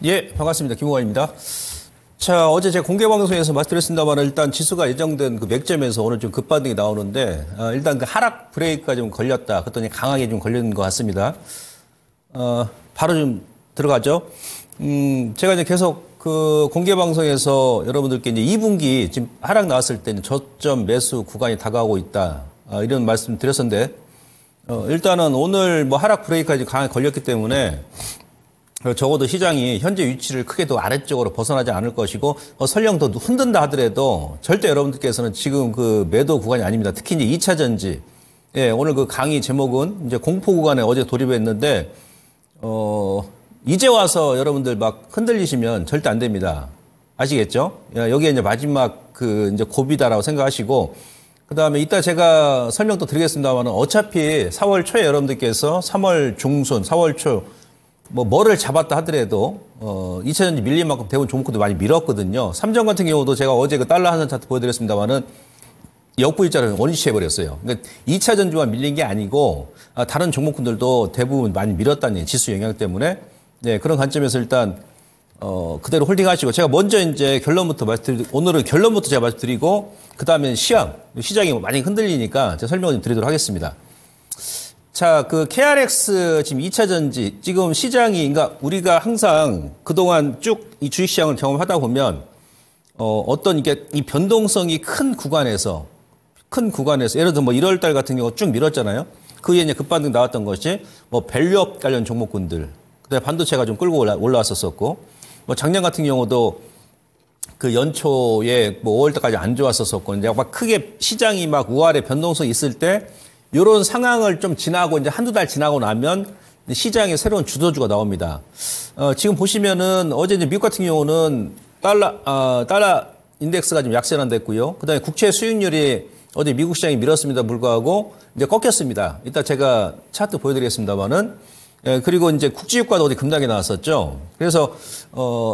예, 반갑습니다. 김호환입니다. 자, 어제 제가 공개방송에서 말씀드렸습니다만 일단 지수가 예정된 그 맥점에서 오늘 좀 급반등이 나오는데 일단 그 하락 브레이크가 좀 걸렸다. 그랬더니 강하게 좀 걸리는 것 같습니다. 바로 좀 들어가죠. 제가 이제 계속 그 공개방송에서 여러분들께 이제 2분기 지금 하락 나왔을 때는 저점 매수 구간이 다가오고 있다. 이런 말씀 드렸었는데 일단은 오늘 뭐 하락 브레이크가 강하게 걸렸기 때문에 적어도 시장이 현재 위치를 크게 더 아래쪽으로 벗어나지 않을 것이고 설령 더 흔든다 하더라도 절대 여러분들께서는 지금 그 매도 구간이 아닙니다. 특히 이제 2차 전지. 예, 오늘 그 강의 제목은 이제 공포 구간에 어제 돌입했는데 이제 와서 여러분들 막 흔들리시면 절대 안 됩니다. 아시겠죠? 여기에 이제 마지막 그 이제 고비다라고 생각하시고 그다음에 이따 제가 설명도 드리겠습니다만 어차피 4월 초에 여러분들께서 3월 중순, 4월 초 뭐를 잡았다 하더라도 2차 전지 밀린 만큼 대부분 종목도 많이 밀었거든요. 삼정 같은 경우도 제가 어제 그 달러 환산 차트 보여드렸습니다만은 역부일자를 원위치 해버렸어요. 그러니까 2차 전지만 밀린 게 아니고 다른 종목군들도 대부분 많이 밀었다는 지수 영향 때문에 네, 그런 관점에서 일단 그대로 홀딩하시고 제가 먼저 이제 결론부터 말씀드리고 오늘은 결론부터 제가 말씀드리고 그 다음에 시장이 많이 흔들리니까 제가 설명을 좀 드리도록 하겠습니다. 자, 그 KRX 지금 2차 전지 지금 시장이 그러니까 우리가 항상 그동안 쭉 이 주식시장을 경험하다 보면 어떤 이게 이 변동성이 큰 구간에서 예를 들어 뭐 1월 달 같은 경우 쭉 밀었잖아요. 그 후에 이제 급반등 나왔던 것이 뭐 밸류업 관련 종목군들 그다음에 반도체가 좀 끌고 올라왔었고 뭐 작년 같은 경우도 그 연초에 뭐 5월 달까지 안 좋았었고 이제 막 크게 시장이 막 우아래 변동성이 있을 때 이런 상황을 좀 지나고 이제 한두 달 지나고 나면 시장에 새로운 주도주가 나옵니다. 지금 보시면은 어제 이제 미국 같은 경우는 달러 인덱스가 좀 약세난됐고요. 그다음에 국채 수익률이 어제 미국 시장이 밀었습니다. 불구하고 이제 꺾였습니다. 이따 제가 차트 보여드리겠습니다만은 그리고 이제 국제유가도 어제 급락이 나왔었죠. 그래서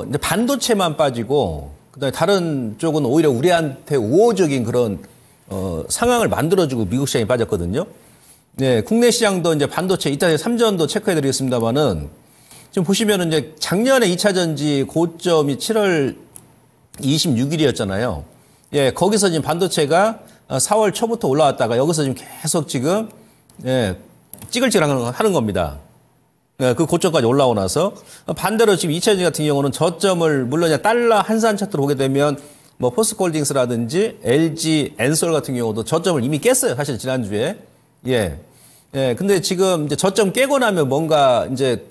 이제 반도체만 빠지고 그다음에 다른 쪽은 오히려 우리한테 우호적인 그런 상황을 만들어주고 미국 시장이 빠졌거든요. 네, 국내 시장도 이제 반도체, 이따 삼전도 체크해드리겠습니다만은 지금 보시면은 이제 작년에 2차 전지 고점이 7월 26일이었잖아요. 예, 거기서 지금 반도체가 4월 초부터 올라왔다가 여기서 지금 계속 지금, 예, 찌글찌글 하는 겁니다. 예, 그 고점까지 올라오고 나서 반대로 지금 2차 전지 같은 경우는 저점을 물론 달러 환산 차트로 보게 되면 뭐 포스코홀딩스라든지 LG, 엔솔 같은 경우도 저점을 이미 깼어요. 사실 지난주에. 예. 예. 근데 지금 이제 저점 깨고 나면 뭔가 이제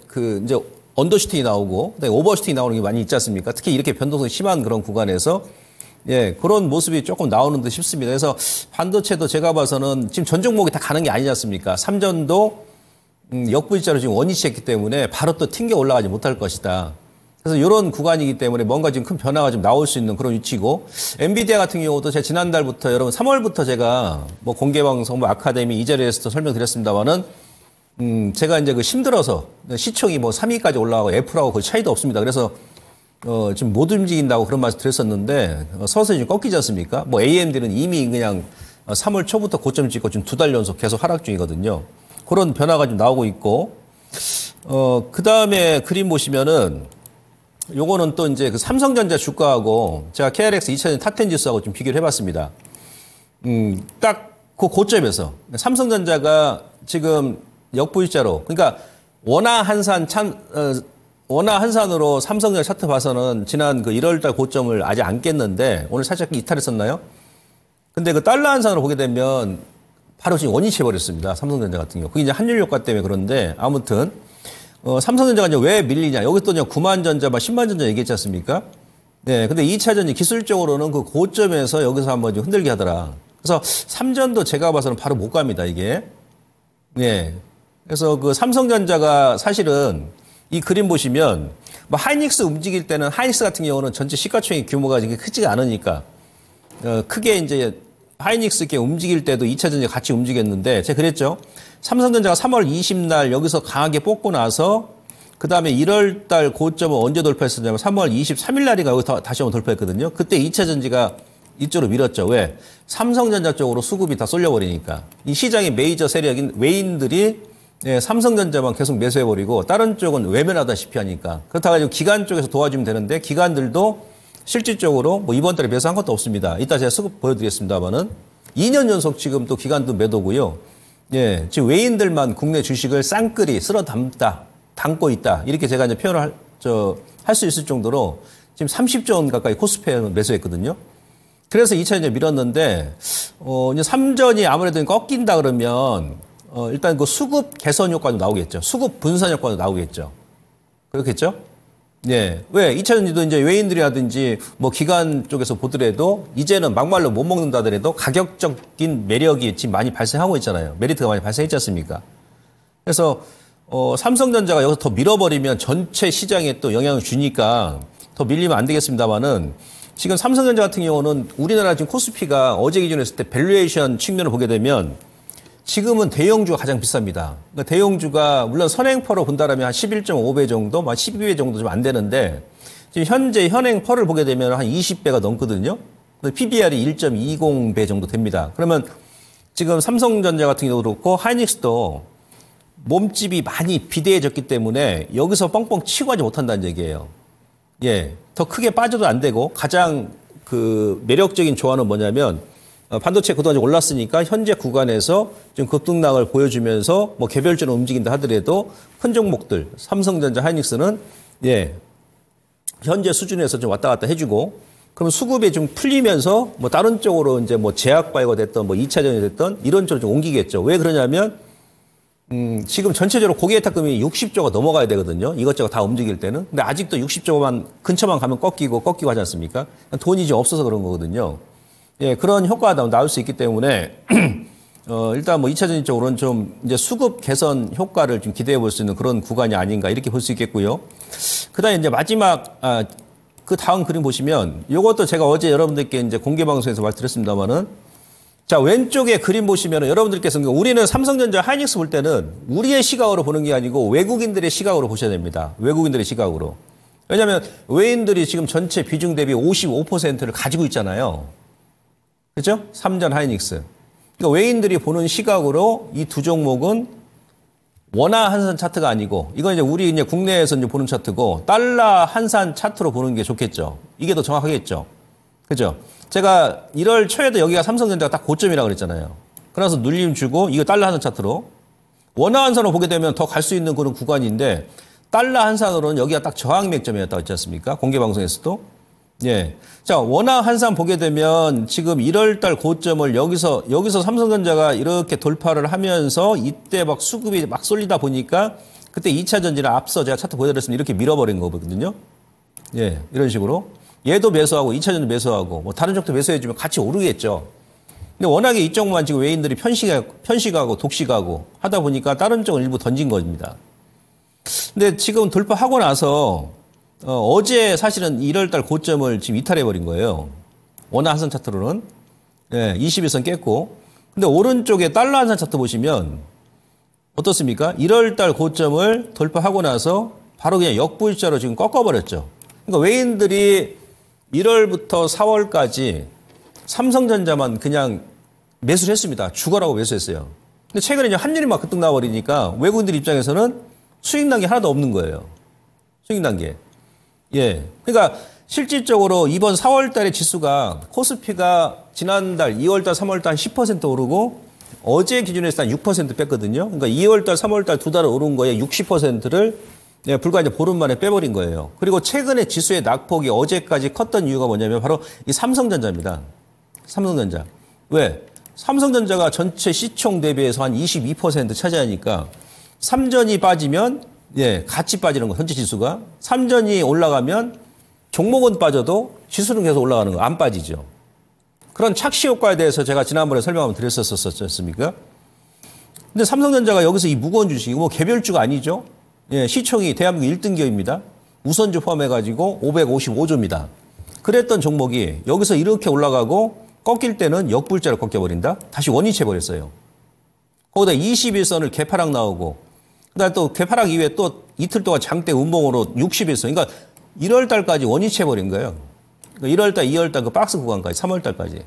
이제 언더슈팅이 나오고 그다음에 오버슈팅이 나오는 게 많이 있지 않습니까? 특히 이렇게 변동성이 심한 그런 구간에서 예, 그런 모습이 조금 나오는 듯 싶습니다. 그래서 반도체도 제가 봐서는 지금 전 종목이 다 가는 게 아니지 않습니까? 삼전도 역부일자로 지금 원위치했기 때문에 바로 또 튕겨 올라가지 못할 것이다. 그래서 이런 구간이기 때문에 뭔가 지금 큰 변화가 좀 나올 수 있는 그런 위치고 엔비디아 같은 경우도 제가 지난달부터 여러분 3월부터 제가 뭐 공개방송 뭐 아카데미 이 자리에서도 설명드렸습니다만은 제가 이제 그 힘들어서 시총이 뭐 3위까지 올라가고 애플하고 거의 차이도 없습니다. 그래서 지금 못 움직인다고 그런 말씀 드렸었는데 서서히 좀 꺾이지 않습니까? 뭐 AMD는 이미 그냥 3월 초부터 고점 찍고 지금 2달 연속 계속 하락 중이거든요. 그런 변화가 좀 나오고 있고 그 다음에 그림 보시면은 요거는 또 이제 그 삼성전자 주가하고 제가 KRX 2차전 탑10 지수하고 좀 비교를 해봤습니다. 딱 그 고점에서 삼성전자가 지금 역부일자로 그러니까 원화 한산으로 삼성전자 차트 봐서는 지난 그 1월달 고점을 아직 안 깼는데 오늘 살짝 이탈했었나요? 근데 그 달러 한산으로 보게 되면 바로 지금 원위치 해버렸습니다. 삼성전자 같은 경우. 그게 이제 환율 효과 때문에 그런데 아무튼 삼성전자가 이제 왜 밀리냐. 여기 또 이제 9만 전자, 10만 전자 얘기했지 않습니까? 네. 근데 2차 전지 기술적으로는 그 고점에서 여기서 한번 좀 흔들게 하더라. 그래서 삼전도 제가 봐서는 바로 못 갑니다, 이게. 네. 그래서 그 삼성전자가 사실은 이 그림 보시면 뭐 하이닉스 움직일 때는 하이닉스 같은 경우는 전체 시가총액 규모가 이게 크지가 않으니까 크게 이제 하이닉스 이렇게 움직일 때도 2차 전지 같이 움직였는데 제가 그랬죠. 삼성전자가 3월 20날 여기서 강하게 뽑고 나서 그다음에 1월 달 고점을 언제 돌파했었냐면 3월 23일 날인가 여기 다시 한번 돌파했거든요. 그때 2차 전지가 이쪽으로 밀었죠. 왜? 삼성전자 쪽으로 수급이 다 쏠려버리니까. 이 시장의 메이저 세력인 외인들이 예, 삼성전자만 계속 매수해버리고 다른 쪽은 외면하다시피 하니까. 그렇다고 해서 기관 쪽에서 도와주면 되는데 기관들도 실질적으로 뭐 이번 달에 매수한 것도 없습니다. 이따 제가 수급 보여드리겠습니다만은 2년 연속 지금 또 기관도 매도고요. 예, 지금 외인들만 국내 주식을 쌍끌이 쓸어 담고 있다. 이렇게 제가 이제 표현을 할 수 있을 정도로 지금 30조 원 가까이 코스피에 매수했거든요. 그래서 2차 이제 밀었는데, 이제 3전이 아무래도 꺾인다 그러면, 일단 그 수급 개선 효과도 나오겠죠. 수급 분산 효과도 나오겠죠. 그렇겠죠? 예. 왜? 2차전지도 이제 외인들이라든지 뭐 기관 쪽에서 보더라도 이제는 막말로 못 먹는다 하더라도 가격적인 매력이 지금 많이 발생하고 있잖아요. 메리트가 많이 발생했지 않습니까? 그래서, 삼성전자가 여기서 더 밀어버리면 전체 시장에 또 영향을 주니까 더 밀리면 안 되겠습니다만은 지금 삼성전자 같은 경우는 우리나라 지금 코스피가 어제 기준으로 했을 때 밸류에이션 측면을 보게 되면 지금은 대형주가 가장 비쌉니다. 그러니까 대형주가 물론 선행퍼로 본다라면 한 11.5배 정도, 한 12배 정도 좀 안 되는데 지금 현재 현행퍼를 보게 되면 한 20배가 넘거든요. PBR이 1.20배 정도 됩니다. 그러면 지금 삼성전자 같은 경우도 그렇고 하이닉스도 몸집이 많이 비대해졌기 때문에 여기서 뻥뻥 치고 하지 못한다는 얘기예요. 예, 더 크게 빠져도 안 되고 가장 그 매력적인 조언은 뭐냐면 반도체 그동안 올랐으니까 현재 구간에서 좀 급등락을 보여주면서 뭐 개별적으로 움직인다 하더라도 큰 종목들 삼성전자, 하이닉스는 예 현재 수준에서 좀 왔다 갔다 해주고 그럼 수급이 좀 풀리면서 뭐 다른 쪽으로 이제 뭐 제약바이오가 됐던 뭐 2차전이 됐던 이런 쪽으로 좀 옮기겠죠. 왜 그러냐면 지금 전체적으로 고객예탁금이 60조가 넘어가야 되거든요. 이것저것 다 움직일 때는. 근데 아직도 60조만 근처만 가면 꺾이고 하지 않습니까? 돈이 좀 없어서 그런 거거든요. 예, 그런 효과가 나올 수 있기 때문에 일단 뭐 2차전지 쪽으로는 좀 이제 수급 개선 효과를 좀 기대해 볼 수 있는 그런 구간이 아닌가 이렇게 볼 수 있겠고요. 그다음에 이제 마지막 그 다음 그림 보시면 이것도 제가 어제 여러분들께 이제 공개 방송에서 말씀드렸습니다만은 자, 왼쪽에 그림 보시면 여러분들께서 우리는 삼성전자 하이닉스 볼 때는 우리의 시각으로 보는 게 아니고 외국인들의 시각으로 보셔야 됩니다. 외국인들의 시각으로. 왜냐하면 외인들이 지금 전체 비중 대비 55%를 가지고 있잖아요. 그렇죠? 삼전 하이닉스. 그러니까 외인들이 보는 시각으로 이 두 종목은 원화 환산 차트가 아니고 이건 이제 우리 이제 국내에서 이제 보는 차트고 달러 환산 차트로 보는 게 좋겠죠. 이게 더 정확하겠죠. 그죠? 제가 1월 초에도 여기가 삼성전자가 딱 고점이라고 그랬잖아요. 그래서 눌림 주고 이거 달러 환산 차트로 원화 환산으로 보게 되면 더 갈 수 있는 그런 구간인데 달러 환산으로는 여기가 딱 저항 맥점이었다고 했지 않습니까? 공개 방송에서도. 예. 자, 원화 환산 보게 되면 지금 1월 달 고점을 여기서 삼성전자가 이렇게 돌파를 하면서 이때 막 수급이 막 쏠리다 보니까 그때 2차 전지를 앞서 제가 차트 보여드렸으면 이렇게 밀어버린 거거든요. 예. 이런 식으로. 얘도 매수하고 2차 전지 매수하고 뭐 다른 쪽도 매수해주면 같이 오르겠죠. 근데 워낙에 이쪽만 지금 외인들이 편식하고 독식하고 하다 보니까 다른 쪽은 일부 던진 겁니다. 근데 지금 돌파하고 나서 어제 사실은 1월 달 고점을 지금 이탈해버린 거예요. 원화 환산 차트로는. 예, 21선 깼고. 근데 오른쪽에 달러 환산 차트 보시면 어떻습니까? 1월 달 고점을 돌파하고 나서 바로 그냥 역부일자로 지금 꺾어버렸죠. 그러니까 외인들이 1월부터 4월까지 삼성전자만 그냥 매수를 했습니다. 죽어라고 매수했어요. 근데 최근에 이제 한일이 막 급등 나와버리니까 외국인들 입장에서는 수익 난 게 하나도 없는 거예요. 수익 난 게. 예. 그러니까 실질적으로 이번 4월 달의 지수가 코스피가 지난달 2월 달, 3월 달 10% 오르고 어제 기준에서 한 6% 뺐거든요. 그러니까 2월 달, 3월 달 두 달 오른 거에 60%를 예, 불과 이제 보름 만에 빼버린 거예요. 그리고 최근에 지수의 낙폭이 어제까지 컸던 이유가 뭐냐면 바로 이 삼성전자입니다. 삼성전자. 왜? 삼성전자가 전체 시총 대비해서 한 22% 차지하니까 삼전이 빠지면 예, 같이 빠지는 거, 전체 지수가. 삼전이 올라가면 종목은 빠져도 지수는 계속 올라가는 거, 안 빠지죠. 그런 착시 효과에 대해서 제가 지난번에 설명을 드렸었지 않습니까? 근데 삼성전자가 여기서 이 무거운 주식이 뭐 개별주가 아니죠. 예, 시총이 대한민국 1등 기업입니다. 우선주 포함해가지고 555조입니다. 그랬던 종목이 여기서 이렇게 올라가고 꺾일 때는 역불자로 꺾여버린다? 다시 원위치 해버렸어요. 거기다 21선을 개파락 나오고, 그다음에 또 개파락 이후에 또 이틀 동안 장대 운봉으로 60일선. 그러니까 1월 달까지 원위치 해버린 거예요. 그러니까 1월 달, 2월 달 그 박스 구간까지, 3월 달까지.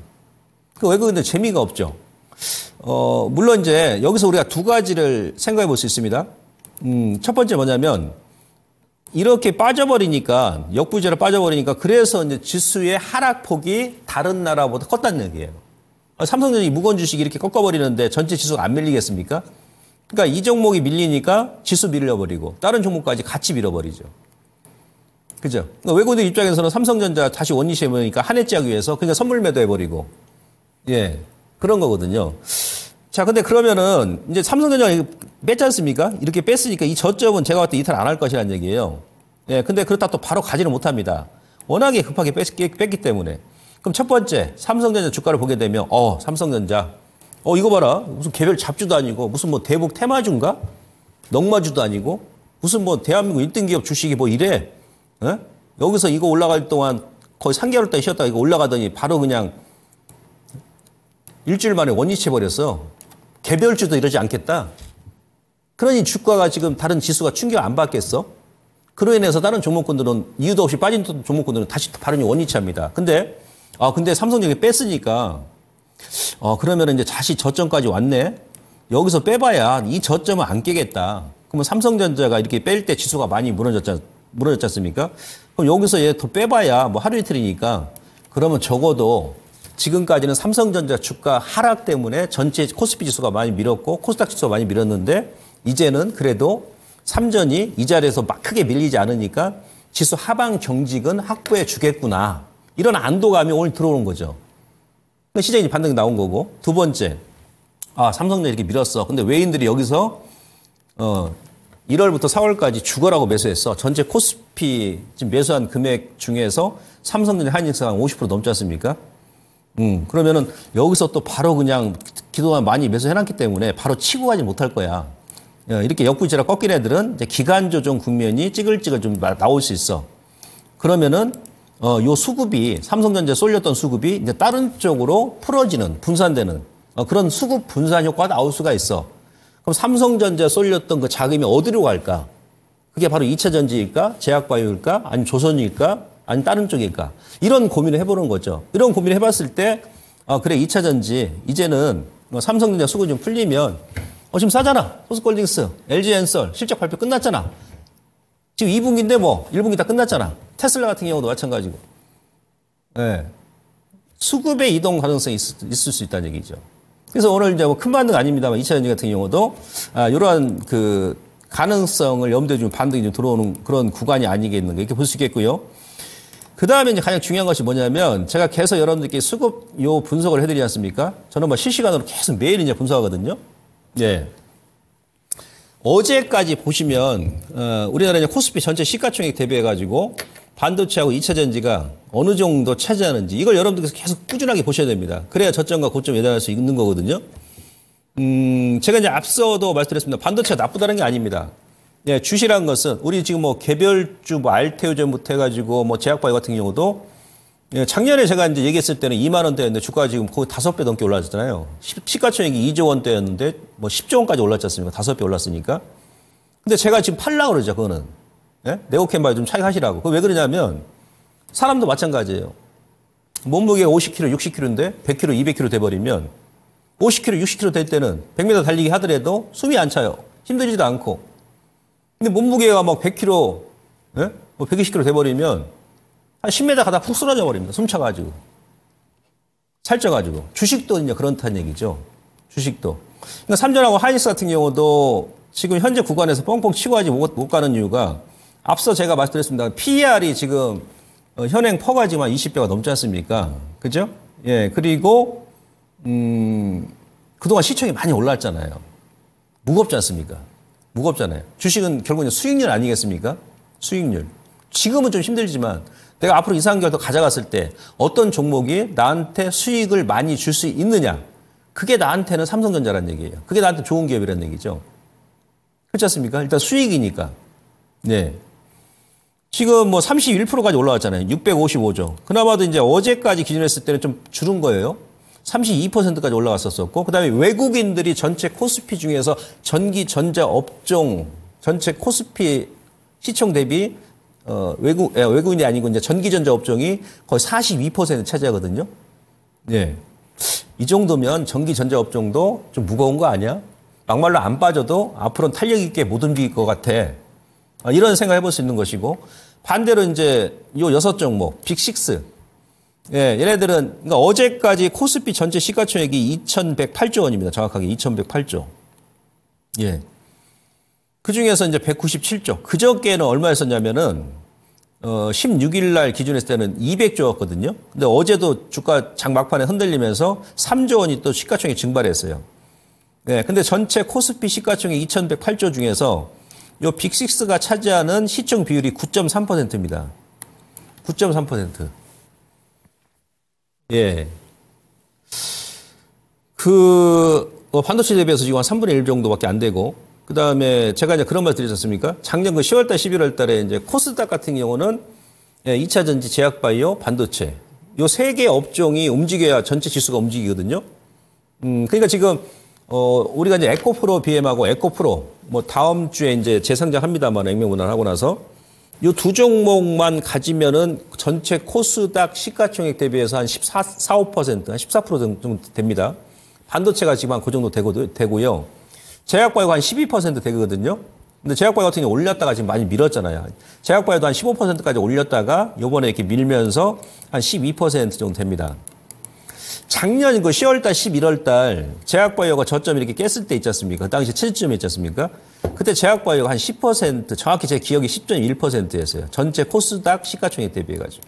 그 외국인들 재미가 없죠. 물론 이제 여기서 우리가 두 가지를 생각해 볼 수 있습니다. 첫 번째 뭐냐면 이렇게 빠져버리니까 역부재로 빠져버리니까 그래서 이제 지수의 하락폭이 다른 나라보다 컸다는 얘기예요. 삼성전자 무거운 주식이 이렇게 꺾어버리는데 전체 지수가 안 밀리겠습니까? 그러니까 이 종목이 밀리니까 지수 밀려버리고 다른 종목까지 같이 밀어버리죠. 그죠? 그러니까 외국인들 입장에서는 삼성전자 다시 원위치해 보니까 한 해째하기 위해서 그냥 선물 매도해버리고 예 그런 거거든요. 자, 근데 그러면은 이제 삼성전자가 뺐지 않습니까? 이렇게 뺐으니까 이 저점은 제가 봤을 때 이탈 안 할 것이라는 얘기예요. 예, 근데 그렇다 또 바로 가지는 못합니다. 워낙에 급하게 뺐기 때문에. 그럼 첫 번째, 삼성전자 주가를 보게 되면, 삼성전자. 이거 봐라. 무슨 개별 잡주도 아니고, 무슨 뭐 대북 테마주인가? 넉마주도 아니고, 무슨 뭐 대한민국 1등 기업 주식이 뭐 이래. 예? 여기서 이거 올라갈 동안 거의 3개월 동안 쉬었다가 이거 올라가더니 바로 그냥 일주일 만에 원위치해버렸어. 개별주도 이러지 않겠다. 그러니 주가가 지금 다른 지수가 충격 안 받겠어? 그로 인해서 다른 종목군들은 이유도 없이 빠진 종목군들은 다시 바로 원위치합니다. 근데 삼성전자 뺐으니까 그러면 이제 다시 저점까지 왔네. 여기서 빼봐야 이 저점은 안 깨겠다. 그러면 삼성전자가 이렇게 뺄 때 지수가 많이 무너졌지 않습니까? 그럼 여기서 얘 더 빼봐야 뭐 하루 이틀이니까 그러면 적어도 지금까지는 삼성전자 주가 하락 때문에 전체 코스피 지수가 많이 밀었고 코스닥 지수가 많이 밀었는데 이제는 그래도 삼전이 이 자리에서 막 크게 밀리지 않으니까 지수 하방 경직은 확보해 주겠구나. 이런 안도감이 오늘 들어오는 거죠. 시장이 반등이 나온 거고. 두 번째, 삼성전자 이렇게 밀었어. 근데 외인들이 여기서 1월부터 4월까지 죽어라고 매수했어. 전체 코스피 지금 매수한 금액 중에서 삼성전자 하이닉스가 50% 넘지 않습니까? 그러면은 여기서 또 바로 그냥 그동안 많이 매수해놨기 때문에 바로 치고 가지 못할 거야. 이렇게 역부지라 꺾인 애들은 이제 기간 조정 국면이 찌글찌글 좀 나올 수 있어. 그러면은 요 수급이 삼성전자에 쏠렸던 수급이 이제 다른 쪽으로 풀어지는 분산되는 그런 수급 분산 효과가 나올 수가 있어. 그럼 삼성전자에 쏠렸던 그 자금이 어디로 갈까? 그게 바로 2차 전지일까? 제약바이오일까? 아니면 조선일까? 아니면 다른 쪽일까? 이런 고민을 해보는 거죠. 이런 고민을 해봤을 때 그래 2차 전지 이제는 삼성전자 수급이 좀 풀리면 지금 싸잖아. 포스코홀딩스, LG엔솔 실적 발표 끝났잖아. 지금 2분기인데 뭐 1분기 다 끝났잖아. 테슬라 같은 경우도 마찬가지고. 네. 수급의 이동 가능성이 있을 수 있다는 얘기죠. 그래서 오늘 이제 뭐 큰 반등 아닙니다만 2차 전지 같은 경우도 이러한 그 가능성을 염두에 두면 반등이 좀 들어오는 그런 구간이 아니겠는가 이렇게 볼 수 있겠고요. 그 다음에 이제 가장 중요한 것이 뭐냐면 제가 계속 여러분들께 수급 요 분석을 해드리지 않습니까? 저는 뭐 실시간으로 계속 매일 이제 분석하거든요. 예. 어제까지 보시면 우리나라 이제 코스피 전체 시가총액 대비해가지고 반도체하고 2차 전지가 어느 정도 차지하는지 이걸 여러분들께서 계속 꾸준하게 보셔야 됩니다. 그래야 저점과 고점 예단할 수 있는 거거든요. 제가 이제 앞서도 말씀드렸습니다. 반도체가 나쁘다는 게 아닙니다. 예, 주시라는 것은 우리 지금 뭐 개별주 뭐 알테오젠부터 해가지고 뭐 제약바이오 같은 경우도 예, 작년에 제가 이제 얘기했을 때는 2만 원대였는데 주가가 지금 거의 5배 넘게 올랐잖아요. 시가총액이 2조 원대였는데 뭐 10조 원까지 올랐지 않습니까? 5배 올랐으니까. 근데 제가 지금 팔라고 그러죠, 그거는. 예? 네오캠바이오 좀 차익 하시라고. 그거 왜 그러냐면 사람도 마찬가지예요. 몸무게가 50kg, 60kg인데 100kg, 200kg 돼버리면 50kg, 60kg 될 때는 100m 달리기 하더라도 숨이 안 차요. 힘들지도 않고. 근데 몸무게가 막 100kg, 예? 뭐 120kg 돼버리면 한 10m 가다 푹 쓰러져 버립니다. 숨 차가지고. 살쪄가지고. 주식도 이제 그렇다는 얘기죠. 주식도. 그러니까 삼전하고 하이닉스 같은 경우도 지금 현재 구간에서 뻥뻥 치고 하지 못 가는 이유가 앞서 제가 말씀드렸습니다. PER이 지금 현행 퍼가 지금 한 20배가 넘지 않습니까? 그죠? 예. 그리고, 그동안 시총이 많이 올랐잖아요. 무겁지 않습니까? 무겁잖아요. 주식은 결국은 수익률 아니겠습니까? 수익률. 지금은 좀 힘들지만 내가 앞으로 2, 3개월 더 가져갔을 때 어떤 종목이 나한테 수익을 많이 줄 수 있느냐. 그게 나한테는 삼성전자라는 얘기예요. 그게 나한테 좋은 기업이라는 얘기죠. 그렇지 않습니까? 일단 수익이니까. 네. 지금 뭐 31%까지 올라왔잖아요. 655조. 그나마도 이제 어제까지 기준으로 했을 때는 좀 줄은 거예요. 32%까지 올라갔었고, 그 다음에 외국인들이 전체 코스피 중에서 전기, 전자, 업종, 전체 코스피 시총 대비, 외국인이 아니고 이제 전기, 전자 업종이 거의 42% 차지하거든요. 예. 이 정도면 전기 전자 업종도 좀 무거운 거 아니야? 막말로 안 빠져도 앞으로는 탄력 있게 못 움직일 것 같아. 이런 생각 해볼 수 있는 것이고, 반대로 이제 요 6종목, 빅6. 예, 얘네들은, 그러니까 어제까지 코스피 전체 시가총액이 2,108조 원입니다. 정확하게 2,108조. 예. 그 중에서 이제 197조. 그저께는 얼마였었냐면은, 16일 날 기준했을 때는 200조였거든요. 근데 어제도 주가 장 막판에 흔들리면서 3조 원이 또 시가총액이 증발했어요. 네, 근데 전체 코스피 시가총액 2,108조 중에서 요 빅6가 차지하는 시총 비율이 9.3%입니다. 9.3%. 예. 반도체 대비해서 지금 한 3분의 1 정도밖에 안 되고, 그 다음에 제가 이제 그런 말 드리지 않습니까? 작년 그 10월달, 11월달에 이제 코스닥 같은 경우는 2차 전지, 제약바이오, 반도체. 요 세 개 업종이 움직여야 전체 지수가 움직이거든요. 그러니까 지금, 우리가 이제 에코프로 BM하고 에코프로, 뭐 다음 주에 이제 재상장합니다만 액면분할 하고 나서 요 두 종목만 가지면은 전체 코스닥 시가총액 대비해서 한 14, 5%, 한 14% 정도 됩니다. 반도체가 지금 한 그 정도 되고요. 제약바이오가 한 12% 되거든요. 근데 제약바이오 같은 경우 올렸다가 지금 많이 밀었잖아요. 제약바이오도 한 15%까지 올렸다가 요번에 이렇게 밀면서 한 12% 정도 됩니다. 작년 그 10월달, 11월달 제약바이오가 저점 이렇게 깼을 때 있지 않습니까? 그 당시 최저점이 있지 않습니까? 그때 제약바이오가 한 10%, 정확히 제 기억이 10.1%였어요. 전체 코스닥 시가총액 대비해가지고.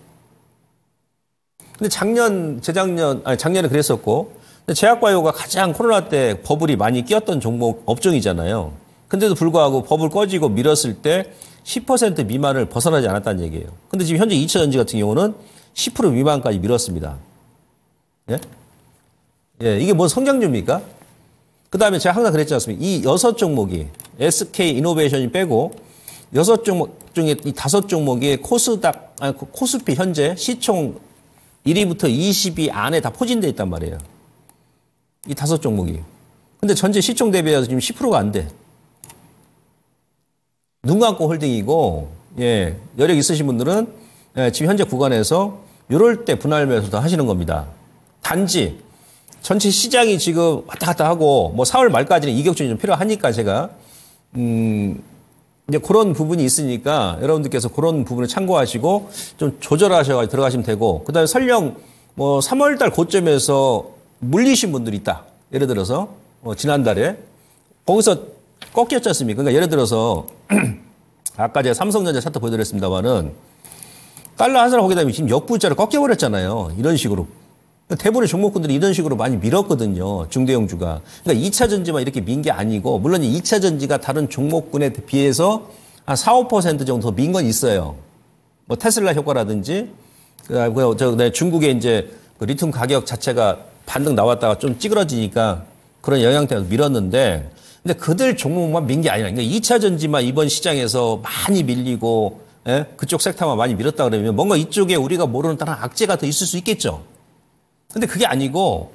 근데 작년에 그랬었고, 근데 제약바이오가 가장 코로나 때 버블이 많이 끼었던 종목 업종이잖아요. 근데도 불구하고 버블 꺼지고 밀었을 때 10% 미만을 벗어나지 않았다는 얘기예요. 근데 지금 현재 2차 전지 같은 경우는 10% 미만까지 밀었습니다. 예? 예, 이게 뭔 성장률입니까? 그 다음에 제가 항상 그랬지 않습니까? 이 6종목이 SK 이노베이션이 빼고 6종목 중에 이 5종목이 코스피 현재 시총 1위부터 20위 안에 다 포진되어 있단 말이에요. 이 5종목이. 근데 전체 시총 대비해서 지금 10%가 안 돼. 눈 감고 홀딩이고, 예, 여력 있으신 분들은 지금 현재 구간에서 이럴 때 분할 매수도 하시는 겁니다. 단지 전체 시장이 지금 왔다 갔다 하고 뭐 4월 말까지는 이격전이 좀 필요하니까 제가 이제 그런 부분이 있으니까 여러분들께서 그런 부분을 참고하시고 좀 조절하셔가지고 들어가시면 되고, 그다음에 설령 뭐 3월달 고점에서 물리신 분들이 있다. 예를 들어서 지난달에 거기서 꺾였지 않습니까? 그러니까 예를 들어서 아까 제가 삼성전자 차트 보여드렸습니다만은 달러 환산을 하게 되면 지금 역부자로 꺾여버렸잖아요. 이런 식으로. 대부분의 종목군들이 이런 식으로 많이 밀었거든요. 중대형주가. 그러니까 2차 전지만 이렇게 민 게 아니고, 물론 2차 전지가 다른 종목군에 비해서 한 4, 5% 정도 더 민 건 있어요. 뭐 테슬라 효과라든지, 중국의 이제 그 리튬 가격 자체가 반등 나왔다가 좀 찌그러지니까 그런 영향 때문에 밀었는데, 근데 그들 종목만 민 게 아니라, 그러니까 2차 전지만 이번 시장에서 많이 밀리고, 예? 그쪽 섹터만 많이 밀었다 그러면 뭔가 이쪽에 우리가 모르는 다른 악재가 더 있을 수 있겠죠. 근데 그게 아니고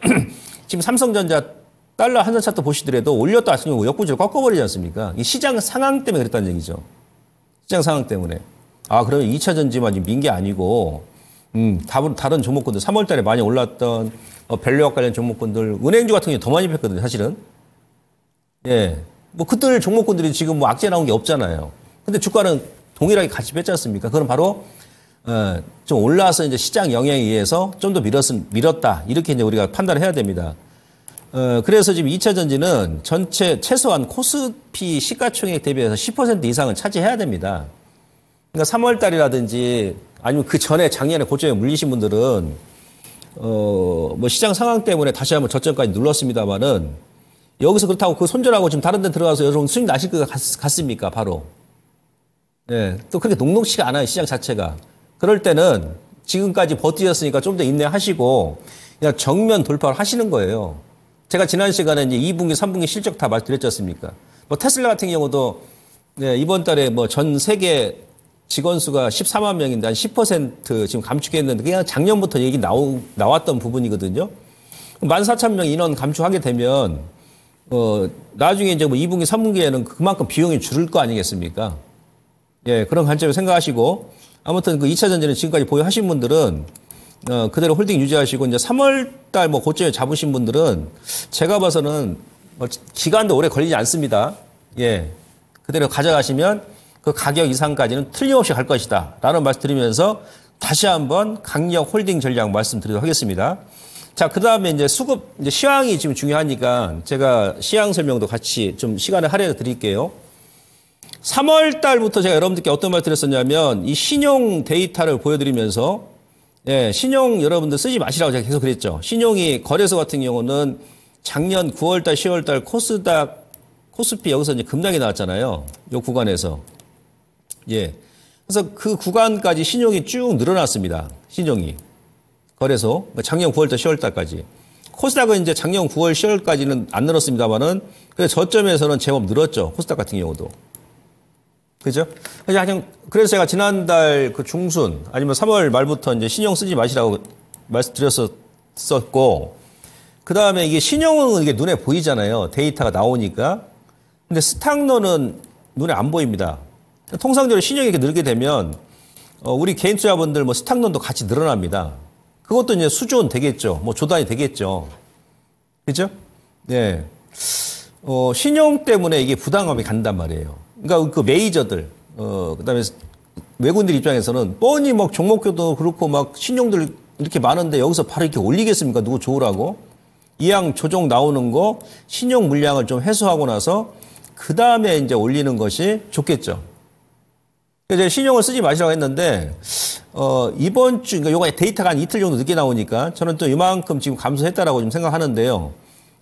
지금 삼성전자 달러 환산 차트 보시더라도 올렸다 하시면 역부지로 꺾어버리지 않습니까? 이 시장 상황 때문에 그랬다는 얘기죠. 시장 상황 때문에. 아, 그러면 2차 전지만 민 게 아니고 다른 종목군들 3월 달에 많이 올랐던 밸류업 관련 종목군들, 은행주 같은 경우 더 많이 뺐거든요, 사실은. 예. 뭐 그들 종목군들이 지금 뭐 악재 나온 게 없잖아요. 근데 주가는 동일하게 같이 뺐지 않습니까? 그건 바로 좀 올라와서 이제 시장 영향에 의해서 좀 더 밀었다. 이렇게 이제 우리가 판단을 해야 됩니다. 그래서 지금 2차 전지는 전체 최소한 코스피 시가총액 대비해서 10% 이상은 차지해야 됩니다. 그러니까 3월 달이라든지 아니면 그 전에 작년에 고점에 물리신 분들은 뭐 시장 상황 때문에 다시 한번 저점까지 눌렀습니다만은 여기서 그렇다고 그 손절하고 지금 다른 데 들어가서 여러분 수익 나실 것 같습니까? 바로. 예. 또 그렇게 녹록치가 않아요, 시장 자체가. 그럴 때는 지금까지 버티셨으니까 좀 더 인내하시고 그냥 정면 돌파를 하시는 거예요. 제가 지난 시간에 이제 2분기, 3분기 실적 다 말드렸지 않습니까? 뭐 테슬라 같은 경우도 네, 이번 달에 뭐 전 세계 직원 수가 14만 명인데 한 10% 지금 감축했는데 그냥 작년부터 얘기 나왔던 부분이거든요. 14,000명 인원 감축하게 되면 나중에 이제 뭐 2분기, 3분기에는 그만큼 비용이 줄을 거 아니겠습니까? 예, 그런 관점을 생각하시고 아무튼 그 2차 전지는 지금까지 보유하신 분들은 그대로 홀딩 유지하시고 이제 3월 달 뭐 고점에 잡으신 분들은 제가 봐서는 뭐 기간도 오래 걸리지 않습니다. 예. 그대로 가져가시면 그 가격 이상까지는 틀림없이 갈 것이다. 라는 말씀 드리면서 다시 한번 강력 홀딩 전략 말씀드리도록 하겠습니다. 자, 그 다음에 이제 수급, 이제 시황이 지금 중요하니까 제가 시황 설명도 같이 좀 시간을 할애해 드릴게요. 3월 달부터 제가 여러분들께 어떤 말 드렸었냐면 이 신용 데이터를 보여드리면서 예, 신용 여러분들 쓰지 마시라고 제가 계속 그랬죠. 신용이 거래소 같은 경우는 작년 9월 달, 10월 달 코스닥, 코스피 여기서 이제 급락이 나왔잖아요. 이 구간에서. 예. 그래서 그 구간까지 신용이 쭉 늘어났습니다. 신용이. 거래소. 작년 9월 달, 10월 달까지. 코스닥은 이제 작년 9월, 10월까지는 안 늘었습니다만은 그래서 저점에서는 제법 늘었죠. 코스닥 같은 경우도. 그죠? 그래서 제가 지난달 그 중순 아니면 3월 말부터 이제 신용 쓰지 마시라고 말씀드렸었고, 그 다음에 이게 신용은 이게 눈에 보이잖아요. 데이터가 나오니까. 근데 스탁론은 눈에 안 보입니다. 통상적으로 신용이 이렇게 늘게 되면, 우리 개인 투자분들 뭐 스탁론도 같이 늘어납니다. 그것도 이제 수조는 되겠죠. 뭐 조단이 되겠죠. 그죠? 네. 신용 때문에 이게 부담감이 간단 말이에요. 그러니까 그 메이저들, 그 다음에 외국인들 입장에서는 뻔히 막 종목교도 그렇고 막 신용들 이렇게 많은데 여기서 바로 이렇게 올리겠습니까? 누구 좋으라고? 이왕 조정 나오는 거 신용 물량을 좀 해소하고 나서 그 다음에 이제 올리는 것이 좋겠죠. 그래서 신용을 쓰지 마시라고 했는데, 이번 주, 그러니까 요거 데이터가 한 이틀 정도 늦게 나오니까 저는 또 이만큼 지금 감소했다라고 좀 생각하는데요.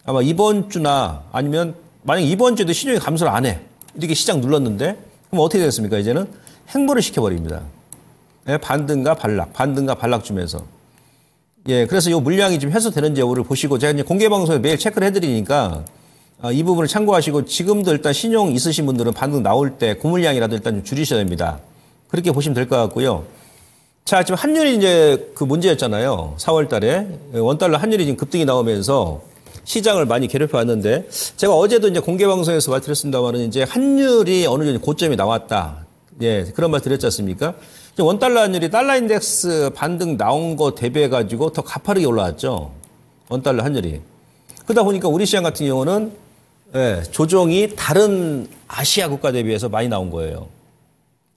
아마 이번 주나 아니면 만약 이번 주에도 신용이 감소를 안 해. 이렇게 시장 눌렀는데, 그럼 어떻게 됐습니까? 이제는 행보를 시켜버립니다. 예, 반등과 반락, 반등과 반락 주면서. 예, 그래서 이 물량이 좀 해소되는지 여부를 보시고, 제가 이제 공개 방송에 매일 체크를 해드리니까, 이 부분을 참고하시고, 지금도 일단 신용 있으신 분들은 반등 나올 때 고물량이라도 일단 좀 줄이셔야 됩니다. 그렇게 보시면 될 것 같고요. 자, 지금 환율이 이제 그 문제였잖아요. 4월 달에. 원달러 환율이 지금 급등이 나오면서 시장을 많이 괴롭혀 왔는데, 제가 어제도 이제 공개 방송에서 말씀드렸습니다만은 이제 환율이 어느 정도 고점이 나왔다. 예, 그런 말 드렸지 않습니까? 원달러 환율이 달러 인덱스 반등 나온 거 대비해가지고 더 가파르게 올라왔죠. 원달러 환율이. 그러다 보니까 우리 시장 같은 경우는 예, 조정이 다른 아시아 국가 대비해서 많이 나온 거예요.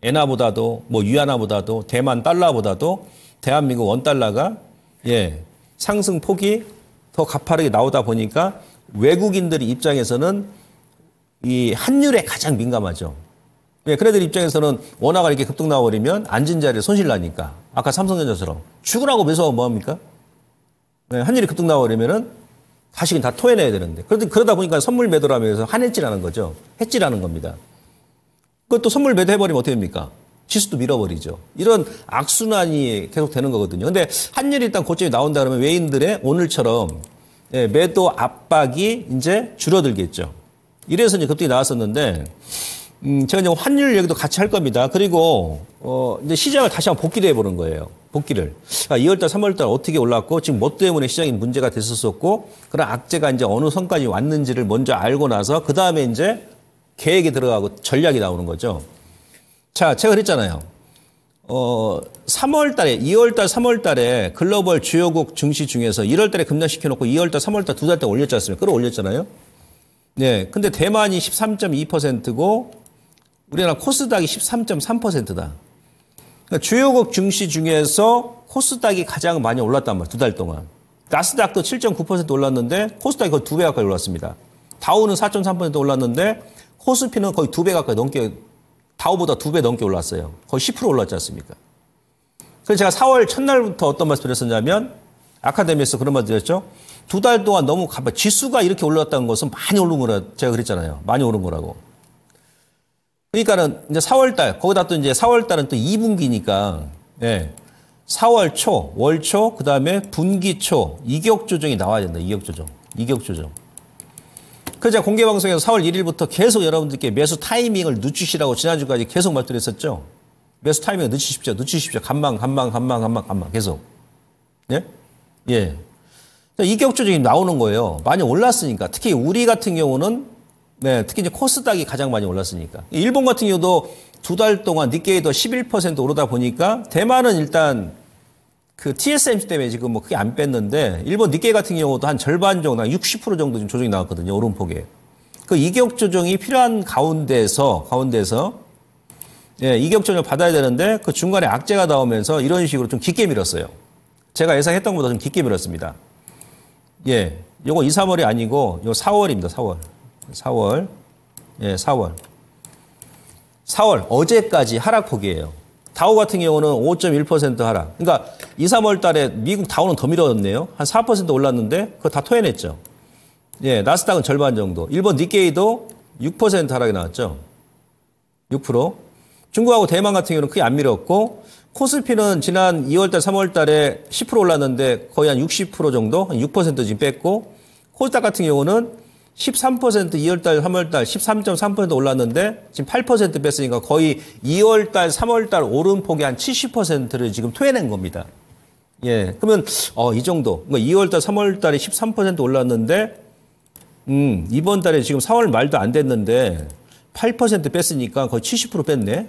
엔화보다도 뭐 위안화보다도 대만 달러보다도 대한민국 원달러가 예, 상승 폭이 더 가파르게 나오다 보니까 외국인들 입장에서는 이 환율에 가장 민감하죠. 예, 그네들 입장에서는 원화가 이렇게 급등 나와버리면 앉은 자리에 손실 나니까. 아까 삼성전자처럼 죽으라고 매수하면 뭐합니까? 예, 환율이 급등 나와버리면은 다시 다 토해내야 되는데. 그러다 보니까 선물 매도라고 해서 한해지라는 거죠. 해지라는 겁니다. 그것도 선물 매도해버리면 어떻게 됩니까? 지수도 밀어버리죠. 이런 악순환이 계속 되는 거거든요. 근데 환율이 일단 고점이 나온다 그러면 외인들의 오늘처럼 예, 매도 압박이 이제 줄어들겠죠. 이래서 이제 급등이 나왔었는데, 제가 이제 환율 얘기도 같이 할 겁니다. 그리고, 이제 시장을 다시 한번 복기를 해보는 거예요. 복기를. 그러니까 2월달, 3월달 어떻게 올랐고, 지금 뭐 때문에 시장이 문제가 됐었었고, 그런 악재가 이제 어느 선까지 왔는지를 먼저 알고 나서, 그 다음에 이제 계획에 들어가고 전략이 나오는 거죠. 자, 제가 그랬잖아요. 3월 달에, 2월 달, 3월 달에 글로벌 주요국 증시 중에서 1월 달에 급락시켜놓고 2월 달, 3월 달 두 달 때 올렸지 않습니까? 끌어올렸잖아요. 네. 근데 대만이 13.2%고, 우리나라 코스닥이 13.3%다. 그러니까 주요국 증시 중에서 코스닥이 가장 많이 올랐단 말이에요. 두 달 동안. 나스닥도 7.9% 올랐는데 코스닥이 거의 2배 가까이 올랐습니다. 다우는 4.3% 올랐는데 코스피는 거의 2배 가까이 넘게, 다우보다 2배 넘게 올랐어요. 거의 10% 올랐지 않습니까? 그래서 제가 4월 첫날부터 어떤 말씀 드렸었냐면, 아카데미에서 그런 말 드렸죠. 두 달 동안 너무 지수가 이렇게 올랐다는 것은 많이 오른 거라 제가 그랬잖아요. 많이 오른 거라고. 그러니까는 이제 4월 달, 거기다 또 이제 4월 달은 또 2분기니까, 예. 4월 초, 월 초, 그 다음에 분기 초, 이격 조정이 나와야 된다. 이격 조정. 이격 조정. 그래서 제가 공개 방송에서 4월 1일부터 계속 여러분들께 매수 타이밍을 늦추시라고 지난주까지 계속 말씀드렸었죠. 매수 타이밍을 늦추십시오. 늦추십시오. 간방 계속. 예? 예. 이격 조정이 나오는 거예요. 많이 올랐으니까. 특히 우리 같은 경우는 네, 특히 이제 코스닥이 가장 많이 올랐으니까. 일본 같은 경우도 두 달 동안 니케이도 11% 오르다 보니까 대만은 일단 그 TSMC 때문에 지금 뭐 크게 안 뺐는데 일본 니케이 같은 경우도 한 절반 정도, 한 60% 정도 지금 조정이 나왔거든요. 오름폭에. 그 이격 조정이 필요한 가운데서 예, 이격 조정을 받아야 되는데 그 중간에 악재가 나오면서 이런 식으로 좀 깊게 밀었어요. 제가 예상했던 것보다 좀 깊게 밀었습니다. 예, 요거 2, 3월이 아니고 요 4월입니다. 4월. 예, 4월 어제까지 하락폭이에요. 다우 같은 경우는 5.1% 하락. 그러니까 2, 3월 달에 미국 다우는 더 밀었네요. 한 4% 올랐는데 그거 다 토해냈죠. 예, 나스닥은 절반 정도. 일본 니케이도 6% 하락이 나왔죠. 6%. 중국하고 대만 같은 경우는 크게 안 밀었고 코스피는 지난 2월 달, 3월 달에 10% 올랐는데 거의 한 60% 정도, 한 6% 지금 뺐고 코스닥 같은 경우는 13% 2월 달, 3월 달 13.3% 올랐는데 지금 8% 뺐으니까 거의 2월 달, 3월 달 오름폭이 한 70%를 지금 토해낸 겁니다. 예, 그러면 이 정도. 그러니까 2월 달, 3월 달에 13% 올랐는데 이번 달에 지금 4월 말도 안 됐는데 8% 뺐으니까 거의 70% 뺐네.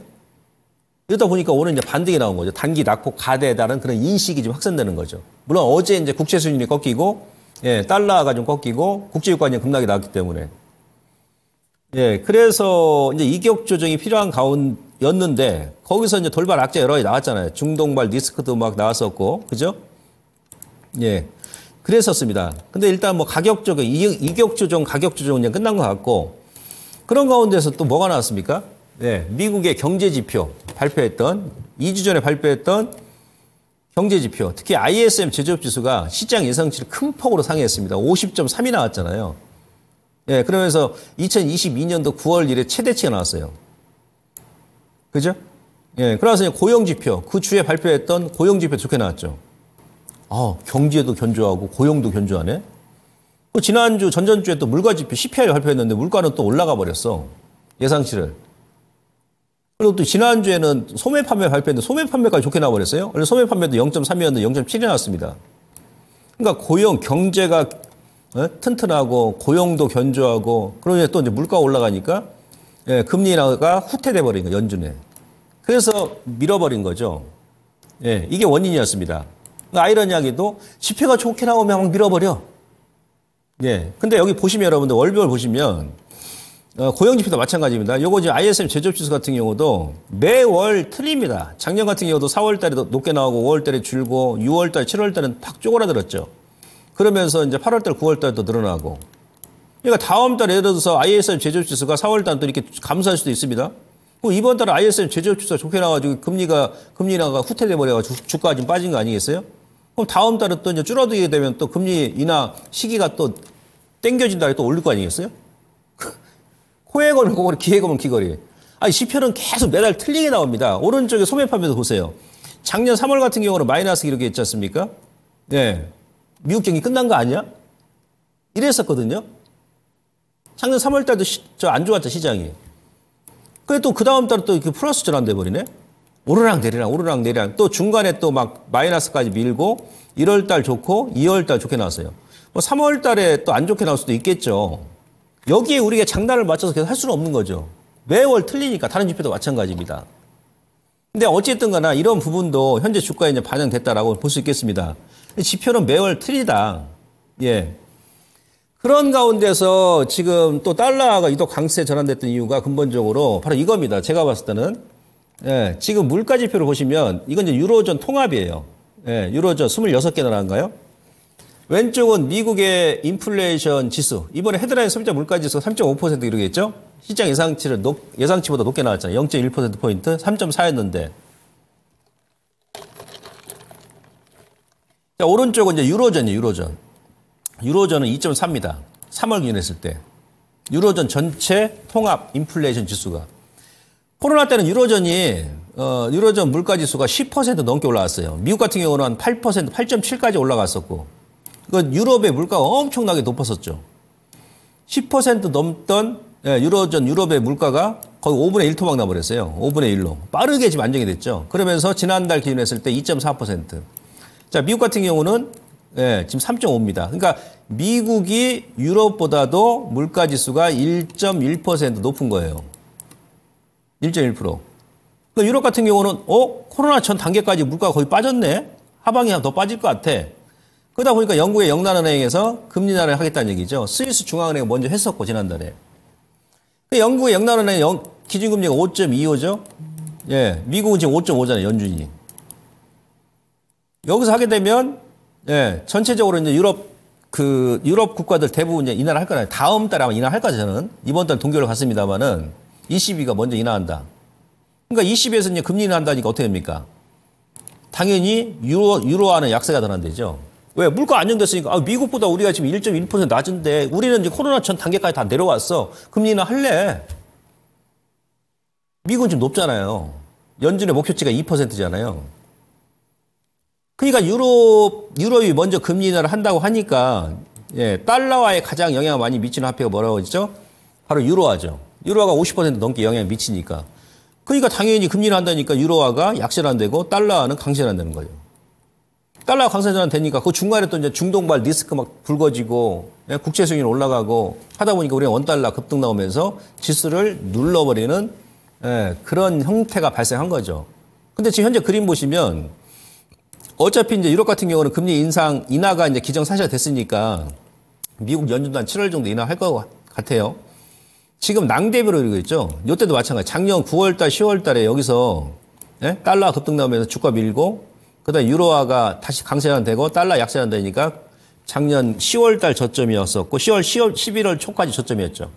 이러다 보니까 오늘 이제 반등이 나온 거죠. 단기 낙폭 가대다는 그런 인식이 좀 확산되는 거죠. 물론 어제 이제 국채 수준이 꺾이고, 예, 달러가 좀 꺾이고, 국제유가는 급락이 나왔기 때문에. 예, 그래서 이제 이격 조정이 필요한 가운데였는데, 거기서 이제 돌발 악재 여러 가지 나왔잖아요. 중동발 리스크도 막 나왔었고, 그죠? 예. 그랬었습니다. 근데 일단 뭐 가격 조정, 이격 조정, 가격 조정은 그냥 끝난 것 같고, 그런 가운데서 또 뭐가 나왔습니까? 네, 미국의 경제지표 발표했던 2주 전에 발표했던 경제지표, 특히 ISM 제조업지수가 시장 예상치를 큰 폭으로 상회했습니다. 50.3이 나왔잖아요. 예, 그러면서 2022년도 9월 1일 최대치가 나왔어요. 그죠? 예, 그러면서 고용지표, 그 주에 발표했던 고용지표 좋게 나왔죠. 경제도 견조하고 고용도 견조하네. 지난주, 전전주에 또 물가지표 CPI 발표했는데 물가는 또 올라가 버렸어. 예상치를. 그리고 또 지난주에는 소매 판매 발표했는데 소매 판매까지 좋게 나와버렸어요. 원래 소매 판매도 0.3이었는데 0.7이 나왔습니다. 그러니까 고용, 경제가 튼튼하고 고용도 견조하고 그러니 또 이제 물가 올라가니까 예, 금리 인하가 후퇴돼 버린 거예요. 연준에. 그래서 밀어버린 거죠. 예, 이게 원인이었습니다. 그러니까 아이러니하게도 지표가 좋게 나오면 막 밀어버려. 예. 근데 여기 보시면 여러분들 월별 보시면 고용지표도 마찬가지입니다. 요거 이제 ISM 제조업지수 같은 경우도 매월 틀립니다. 작년 같은 경우도 4월 달에 높게 나오고 5월 달에 줄고 6월 달, 7월 달은 팍 쪼그라들었죠. 그러면서 이제 8월 달, 9월 달도 늘어나고. 그러니까 다음 달에 예를 들어서 ISM 제조업지수가 4월 달에 또 이렇게 감소할 수도 있습니다. 이번 달에 ISM 제조업지수가 좋게 나와가지고 금리 인하가 후퇴돼 버려가지고 주가가 좀 빠진 거 아니겠어요? 그럼 다음 달에 또 이제 줄어들게 되면 또 금리 인하 시기가 또 땡겨진다 또 올릴 거 아니겠어요? 코에 걸면 코걸이, 귀에 걸면 귀걸이. 아니, 지표는 계속 매달 틀리게 나옵니다. 오른쪽에 소매 판매도 보세요. 작년 3월 같은 경우는 마이너스 이렇게 있지 않습니까? 네. 미국 경기 끝난 거 아니야? 이랬었거든요. 작년 3월 달도 안 좋았죠, 시장이. 그래 또 그 다음 달에 또 이렇게 플러스 전환돼 버리네? 오르락 내리락. 또 중간에 또 막 마이너스까지 밀고 1월 달 좋고 2월 달 좋게 나왔어요. 3월 달에 또 안 좋게 나올 수도 있겠죠. 여기에 우리가 장단을 맞춰서 계속 할 수는 없는 거죠. 매월 틀리니까 다른 지표도 마찬가지입니다. 근데 어쨌든 간에 이런 부분도 현재 주가에 이제 반영됐다라고 볼 수 있겠습니다. 지표는 매월 틀리다. 예. 그런 가운데서 지금 또 달러가 이도 강세 전환됐던 이유가 근본적으로 바로 이겁니다. 제가 봤을 때는. 예, 지금 물가 지표를 보시면 이건 이제 유로존 통합이에요. 예, 유로존 26개 나라인가요? 왼쪽은 미국의 인플레이션 지수. 이번에 헤드라인 소비자 물가 지수가 3.5% 이러겠죠? 시장 예상치보다 높게 나왔잖아요. 0.1%포인트, 3.4였는데. 자, 오른쪽은 이제 유로존이에요, 유로존. 유로존은 2.4입니다. 3월 기준했을 때. 유로존 전체 통합 인플레이션 지수가. 코로나 때는 유로존 물가 지수가 10% 넘게 올라왔어요. 미국 같은 경우는 한 8%, 8.7까지 올라갔었고. 유럽의 물가가 엄청나게 높았었죠. 10% 넘던 유럽의 물가가 거의 5분의 1 토막 나버렸어요. 5분의 1로. 빠르게 지금 안정이 됐죠. 그러면서 지난달 기준했을 때 2.4%. 자, 미국 같은 경우는 지금 3.5입니다. 그러니까 미국이 유럽보다도 물가 지수가 1.1% 높은 거예요. 1.1%. 그러니까 유럽 같은 경우는 코로나 전 단계까지 물가가 거의 빠졌네. 하방이 더 빠질 것 같아. 그러다 보니까 영국의 영란은행에서 금리 인하를 하겠다는 얘기죠. 스위스 중앙은행 먼저 했었고, 지난달에. 영국의 영란은행 기준금리가 5.25죠? 예, 미국은 지금 5.5잖아요, 연준이. 여기서 하게 되면, 예, 전체적으로 이제 유럽 국가들 대부분 이제 인하를 할 거잖아요. 다음 달에 아마 인하할 거죠, 저는. 이번 달 동결로 갔습니다만은, ECB가 먼저 인하한다. 그러니까 ECB에서 이제 금리 인하한다니까 어떻게 됩니까? 당연히 유로화는 약세가 드러난다죠. 왜? 물가 안정됐으니까. 미국보다 우리가 지금 1.1% 낮은데 우리는 이제 코로나 전 단계까지 다 내려왔어. 금리 인하 할래. 미국은 지금 높잖아요. 연준의 목표치가 2%잖아요. 그러니까 유럽이 먼저 금리 인하를 한다고 하니까, 예, 달러화에 가장 영향을 많이 미치는 화폐가 뭐라고 하죠? 바로 유로화죠. 유로화가 50% 넘게 영향을 미치니까. 그러니까 당연히 금리를 한다니까 유로화가 약세란되고 달러화는 강세란되는 거예요. 달러가 강세란되니까 그 중간에 또 이제 중동발 리스크 막 불거지고, 예, 국채 수익률 올라가고 하다 보니까 우리가 원달러 급등 나오면서 지수를 눌러버리는, 예, 그런 형태가 발생한 거죠. 근데 지금 현재 그림 보시면 어차피 이제 유럽 같은 경우는 금리 인하가 이제 기정사실화 됐으니까 미국 연준도 한 7월 정도 인하할 것 같아요. 지금 낭대비로 이러고 있죠. 이때도 마찬가지. 작년 9월달, 10월달에 여기서, 예? 달러 급등 나오면서 주가 밀고, 그다음 유로화가 다시 강세란되고 달러 약세란되니까 작년 10월달 저점이었었고 11월 초까지 저점이었죠.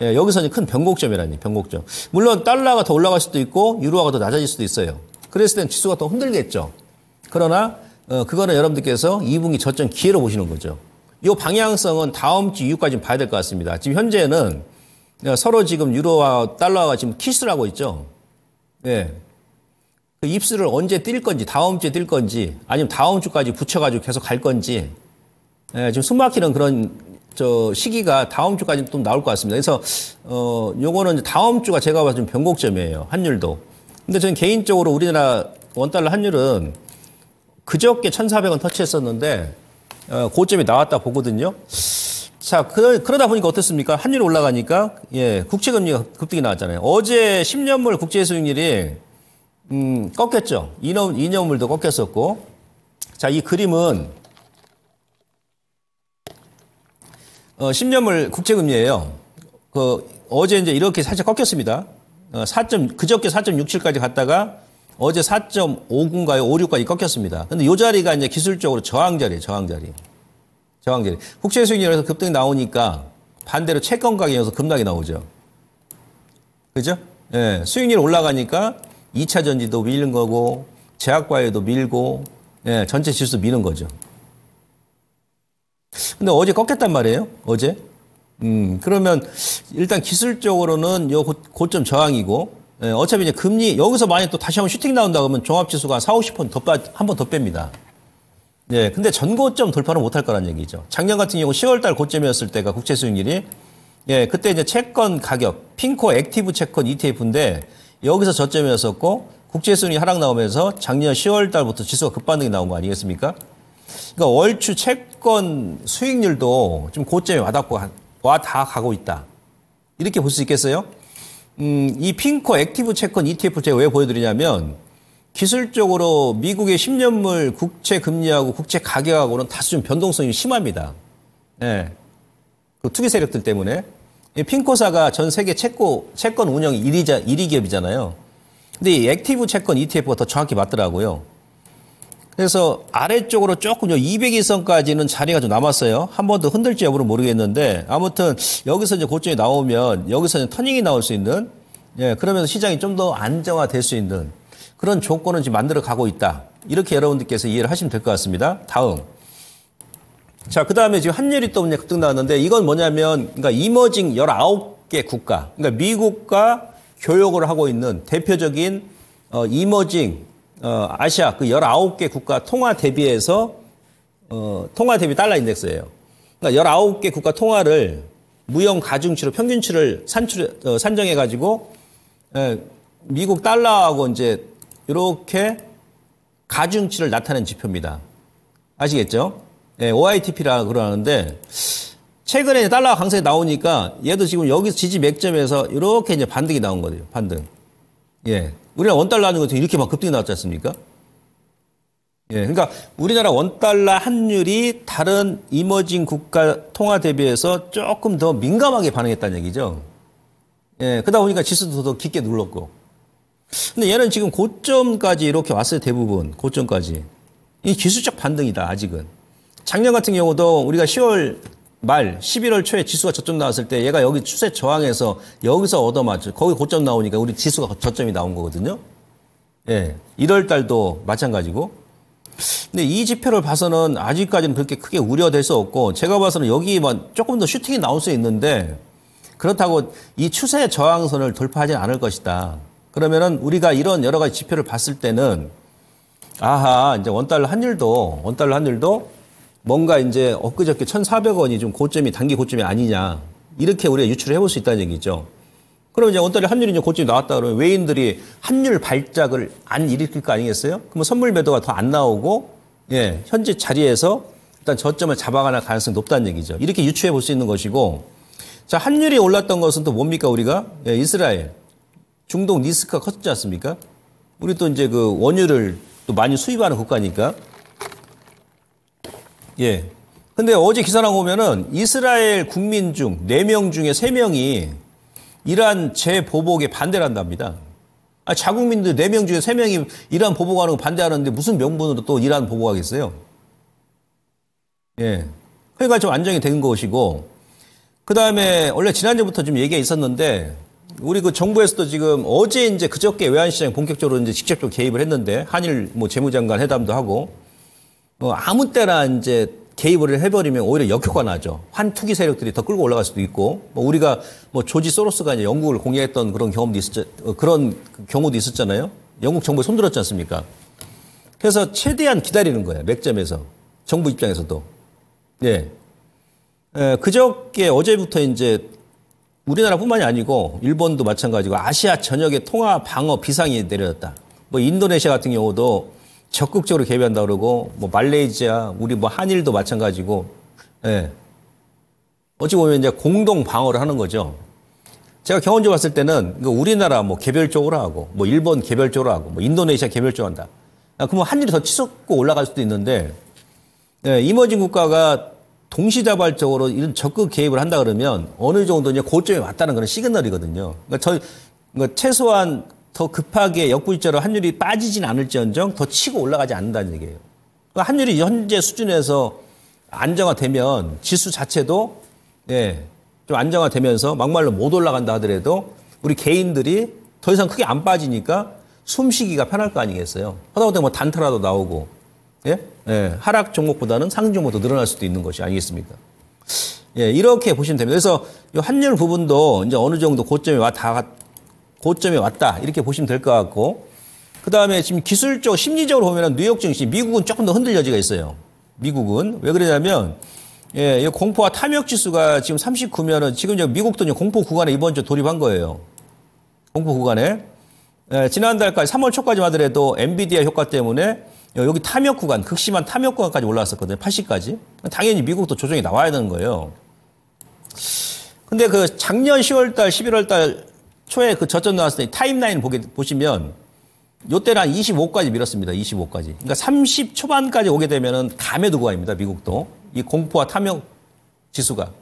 예, 여기서는 큰 변곡점이라니, 변곡점. 물론 달러가 더 올라갈 수도 있고 유로화가 더 낮아질 수도 있어요. 그랬을 땐 지수가 더 흔들겠죠. 그러나 그거는 여러분들께서 2분기 저점 기회로 보시는 거죠. 이 방향성은 다음 주 이후까지 봐야 될 것 같습니다. 지금 현재는 서로 지금 유로와 달러가 지금 키스를 하고 있죠. 예. 그 입술을 언제 뛸 건지, 다음 주에 뛸 건지, 아니면 다음 주까지 붙여가지고 계속 갈 건지, 예, 지금 숨 막히는 그런 시기가 다음 주까지 좀 나올 것 같습니다. 그래서 요거는 다음 주가 제가 봐서 좀 변곡점이에요. 환율도. 근데 저는 개인적으로 우리나라 원달러 환율은 그저께 1,400원 터치했었는데 고점이 나왔다 보거든요. 자, 그러다 보니까 어떻습니까? 환율이 올라가니까, 예, 국채금리가 급등이 나왔잖아요. 어제 10년물 국채 수익률이 꺾였죠. 2년물도 꺾였었고. 자, 이 그림은 10년물 국채금리예요. 어제 이제 이렇게 살짝 꺾였습니다. 그저께 4.67까지 갔다가 어제 4.59인가요? 56까지 꺾였습니다. 근데 이 자리가 이제 기술적으로 저항자리예요, 저항자리. 국채 수익률에서 급등이 나오니까 반대로 채권 가격에서 급락이 나오죠. 그죠? 예, 수익률 올라가니까 2차 전지도 밀는 거고, 제약바이오도 밀고, 예, 전체 지수 미는 거죠. 근데 어제 꺾였단 말이에요, 어제. 그러면 일단 기술적으로는 요 고점 저항이고, 예, 어차피 이제 금리, 여기서 만약 또 다시 한번 슈팅 나온다 그러면 종합지수가 40~50% 한 번 더 뺍니다. 예, 근데 전고점 돌파는 못할 거란 얘기죠. 작년 같은 경우 10월달 고점이었을 때가 국채 수익률이, 예, 그때 이제 채권 가격, 핑코 액티브 채권 ETF인데 여기서 저점이었었고 국채 수익률이 하락 나오면서 작년 10월달부터 지수가 급반등이 나온 거 아니겠습니까? 그러니까 월추 채권 수익률도 좀 고점에 와 다 가고 있다. 이렇게 볼 수 있겠어요? 이 핑코 액티브 채권 ETF 제가 왜 보여드리냐면 기술적으로 미국의 10년물 국채 금리하고 국채 가격하고는 다소 좀 변동성이 심합니다. 예. 그 투기 세력들 때문에. 이 핑코사가 전 세계 채권 운영 1위 기업이잖아요. 근데 이 액티브 채권 ETF가 더 정확히 맞더라고요. 그래서 아래쪽으로 조금 200일선까지는 자리가 좀 남았어요. 한 번 더 흔들지 여부는 모르겠는데 아무튼 여기서 이제 고점이 나오면 여기서 이제 터닝이 나올 수 있는, 예, 그러면서 시장이 좀 더 안정화될 수 있는 그런 조건을 지금 만들어 가고 있다. 이렇게 여러분들께서 이해를 하시면 될 것 같습니다. 다음. 자, 그 다음에 지금 환율이 또 급등 나왔는데 이건 뭐냐면, 그러니까 이머징 19개 국가, 그러니까 미국과 교역을 하고 있는 대표적인 이머징 아시아 그 19개 국가 통화 대비해서 통화 대비 달러 인덱스예요. 그러니까 19개 국가 통화를 무형 가중치로 평균치를 산정해 가지고 미국 달러하고 이제 이렇게 가중치를 나타낸 지표입니다. 아시겠죠? 예, OITP라고 그러는데 최근에 달러가 강세에 나오니까 얘도 지금 여기서 지지 맥점에서 이렇게 이제 반등이 나온 거예요. 반등. 예. 우리가 원달러 하는 것도 이렇게 막 급등이 나왔지 않습니까? 예, 그러니까 우리나라 원달러 환율이 다른 이머징 국가 통화 대비해서 조금 더 민감하게 반응했다는 얘기죠. 예, 그러다 보니까 지수도 더 깊게 눌렀고. 근데 얘는 지금 고점까지 이렇게 왔어요, 대부분. 고점까지. 이 기술적 반등이다, 아직은. 작년 같은 경우도 우리가 10월 말, 11월 초에 지수가 저점 나왔을 때 얘가 여기 추세 저항해서 여기서 얻어맞죠. 거기 고점 나오니까 우리 지수가 저점이 나온 거거든요. 예, 1월 달도 마찬가지고. 근데 이 지표를 봐서는 아직까지는 그렇게 크게 우려될 수 없고, 제가 봐서는 여기만 조금 더 슈팅이 나올 수 있는데, 그렇다고 이 추세 저항선을 돌파하지 않을 것이다. 그러면은 우리가 이런 여러 가지 지표를 봤을 때는, 아하, 이제 원달러 환율도 뭔가 이제 엊그저께 1,400원이 좀 고점이, 단기 고점이 아니냐. 이렇게 우리가 유추를 해볼 수 있다는 얘기죠. 그럼 이제 원달러 환율이 이제 고점이 나왔다 그러면 외인들이 환율 발작을 안 일으킬 거 아니겠어요? 그러면 선물 매도가 더 안 나오고, 예, 현재 자리에서 일단 저점을 잡아가는 가능성이 높다는 얘기죠. 이렇게 유추해 볼 수 있는 것이고, 자, 환율이 올랐던 것은 또 뭡니까, 우리가? 예, 이스라엘. 중동 리스크가 컸지 않습니까? 우리 또 이제 그 원유를 또 많이 수입하는 국가니까. 예. 근데 어제 기사나 보면은 이스라엘 국민 중 4명 중에 3명이 이란 재보복에 반대를 한답니다. 아, 자국민들 4명 중에 3명이 이란 보복하는 거 반대하는데 무슨 명분으로 또 이란 보복하겠어요? 예. 그러니까 좀 안정이 된 것이고, 그 다음에 원래 지난주부터 좀 얘기가 있었는데, 우리 그 정부에서도 지금 어제 이제 그저께 외환시장 본격적으로 이제 직접적으로 개입을 했는데, 한일 뭐 재무장관 회담도 하고, 아무 때나 이제 개입을 해버리면 오히려 역효과 나죠. 환투기 세력들이 더 끌고 올라갈 수도 있고, 우리가 뭐 조지 소로스가 이제 영국을 공략했던 그런 경험도 그런 경우도 있었잖아요. 영국 정부에 손들었지 않습니까? 그래서 최대한 기다리는 거예요. 맥점에서. 정부 입장에서도. 예. 그저께 어제부터 이제 우리나라뿐만이 아니고 일본도 마찬가지고 아시아 전역의 통화 방어 비상이 내려졌다. 뭐 인도네시아 같은 경우도 적극적으로 개입한다 그러고, 뭐 말레이시아, 우리 뭐 한일도 마찬가지고, 예. 어찌 보면 이제 공동 방어를 하는 거죠. 제가 경험적으로 봤을 때는 우리나라 뭐 개별적으로 하고, 뭐 일본 개별적으로 하고, 뭐 인도네시아 개별적으로 한다. 그러면 한일이 더 치솟고 올라갈 수도 있는데, 예, 이머징 국가가 동시다발적으로 이런 적극 개입을 한다 그러면 어느 정도 이제 고점에 왔다는 그런 시그널이거든요. 그러니까 최소한 더 급하게 역부일자로 환율이 빠지진 않을지언정 더 치고 올라가지 않는다는 얘기예요. 그러니까 환율이 현재 수준에서 안정화되면 지수 자체도, 예, 좀 안정화되면서 막말로 못 올라간다 하더라도 우리 개인들이 더 이상 크게 안 빠지니까 숨쉬기가 편할 거 아니겠어요. 하다못해 뭐 단타라도 나오고, 예? 예, 하락 종목보다는 상승 종목도 늘어날 수도 있는 것이 아니겠습니까? 예, 이렇게 보시면 됩니다. 그래서 이 환율 부분도 이제 어느 정도 고점에 왔다. 이렇게 보시면 될 것 같고. 그 다음에 지금 기술적, 심리적으로 보면 뉴욕 증시, 미국은 조금 더 흔들 여지가 있어요. 미국은. 왜 그러냐면, 예, 이 공포와 탐욕 지수가 지금 39면은 지금 이제 미국도 이제 공포 구간에 이번 주 돌입한 거예요. 공포 구간에. 예, 지난달까지 3월 초까지만 하더라도 엔비디아 효과 때문에 여기 탐욕 구간, 극심한 탐욕 구간까지 올라왔었거든요. 80까지. 당연히 미국도 조정이 나와야 되는 거예요. 근데 그 작년 10월달, 11월달 초에 그 저점 나왔을 때 타임라인 보시면 요때는 한 25까지 밀었습니다. 25까지. 그러니까 30 초반까지 오게 되면은 감에도 구간입니다. 미국도. 이 공포와 탐욕 지수가.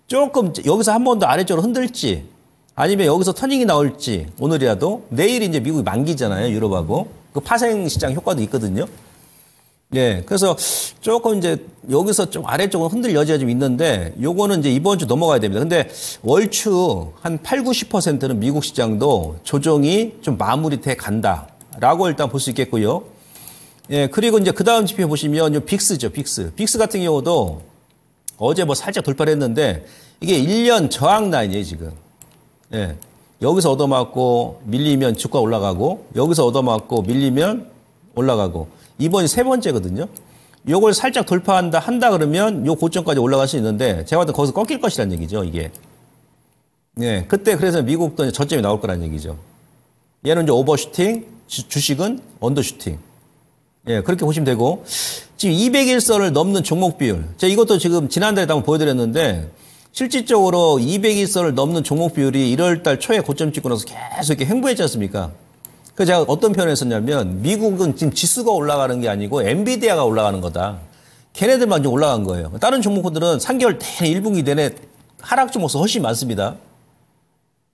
조금 여기서 한 번 더 아래쪽으로 흔들지 아니면 여기서 터닝이 나올지 오늘이라도 내일이 이제 미국이 만기잖아요. 유럽하고. 그 파생 시장 효과도 있거든요. 예. 그래서 조금 이제 여기서 좀 아래쪽으로 흔들 여지가 좀 있는데 요거는 이제 이번 주 넘어가야 됩니다. 근데 월추 한 8, 90%는 미국 시장도 조정이 좀 마무리돼 간다라고 일단 볼 수 있겠고요. 예. 그리고 이제 그 다음 지표 보시면 요 빅스죠. 빅스 같은 경우도 어제 뭐 살짝 돌파를 했는데 이게 1년 저항 라인이에요, 지금. 예. 여기서 얻어맞고 밀리면 주가 올라가고 여기서 얻어맞고 밀리면 올라가고 이번이 세 번째거든요. 요걸 살짝 한다 그러면 요 고점까지 올라갈 수 있는데 제가 봤을 때 거기서 꺾일 것이라는 얘기죠, 이게. 예. 그때 그래서 미국도 저점이 나올 거라는 얘기죠. 얘는 이제 오버슈팅, 주식은 언더슈팅. 예, 그렇게 보시면 되고 지금 200일선을 넘는 종목 비율. 제가 이것도 지금 지난달에 한번 보여드렸는데 실질적으로 200일선을 넘는 종목 비율이 1월 달 초에 고점 찍고 나서 계속 이렇게 횡보했지 않습니까? 그래서 제가 어떤 표현을 했었냐면 미국은 지금 지수가 올라가는 게 아니고 엔비디아가 올라가는 거다. 걔네들만 좀 올라간 거예요. 다른 종목들은 3개월 내내 1분기 내내 하락 종목수 훨씬 많습니다.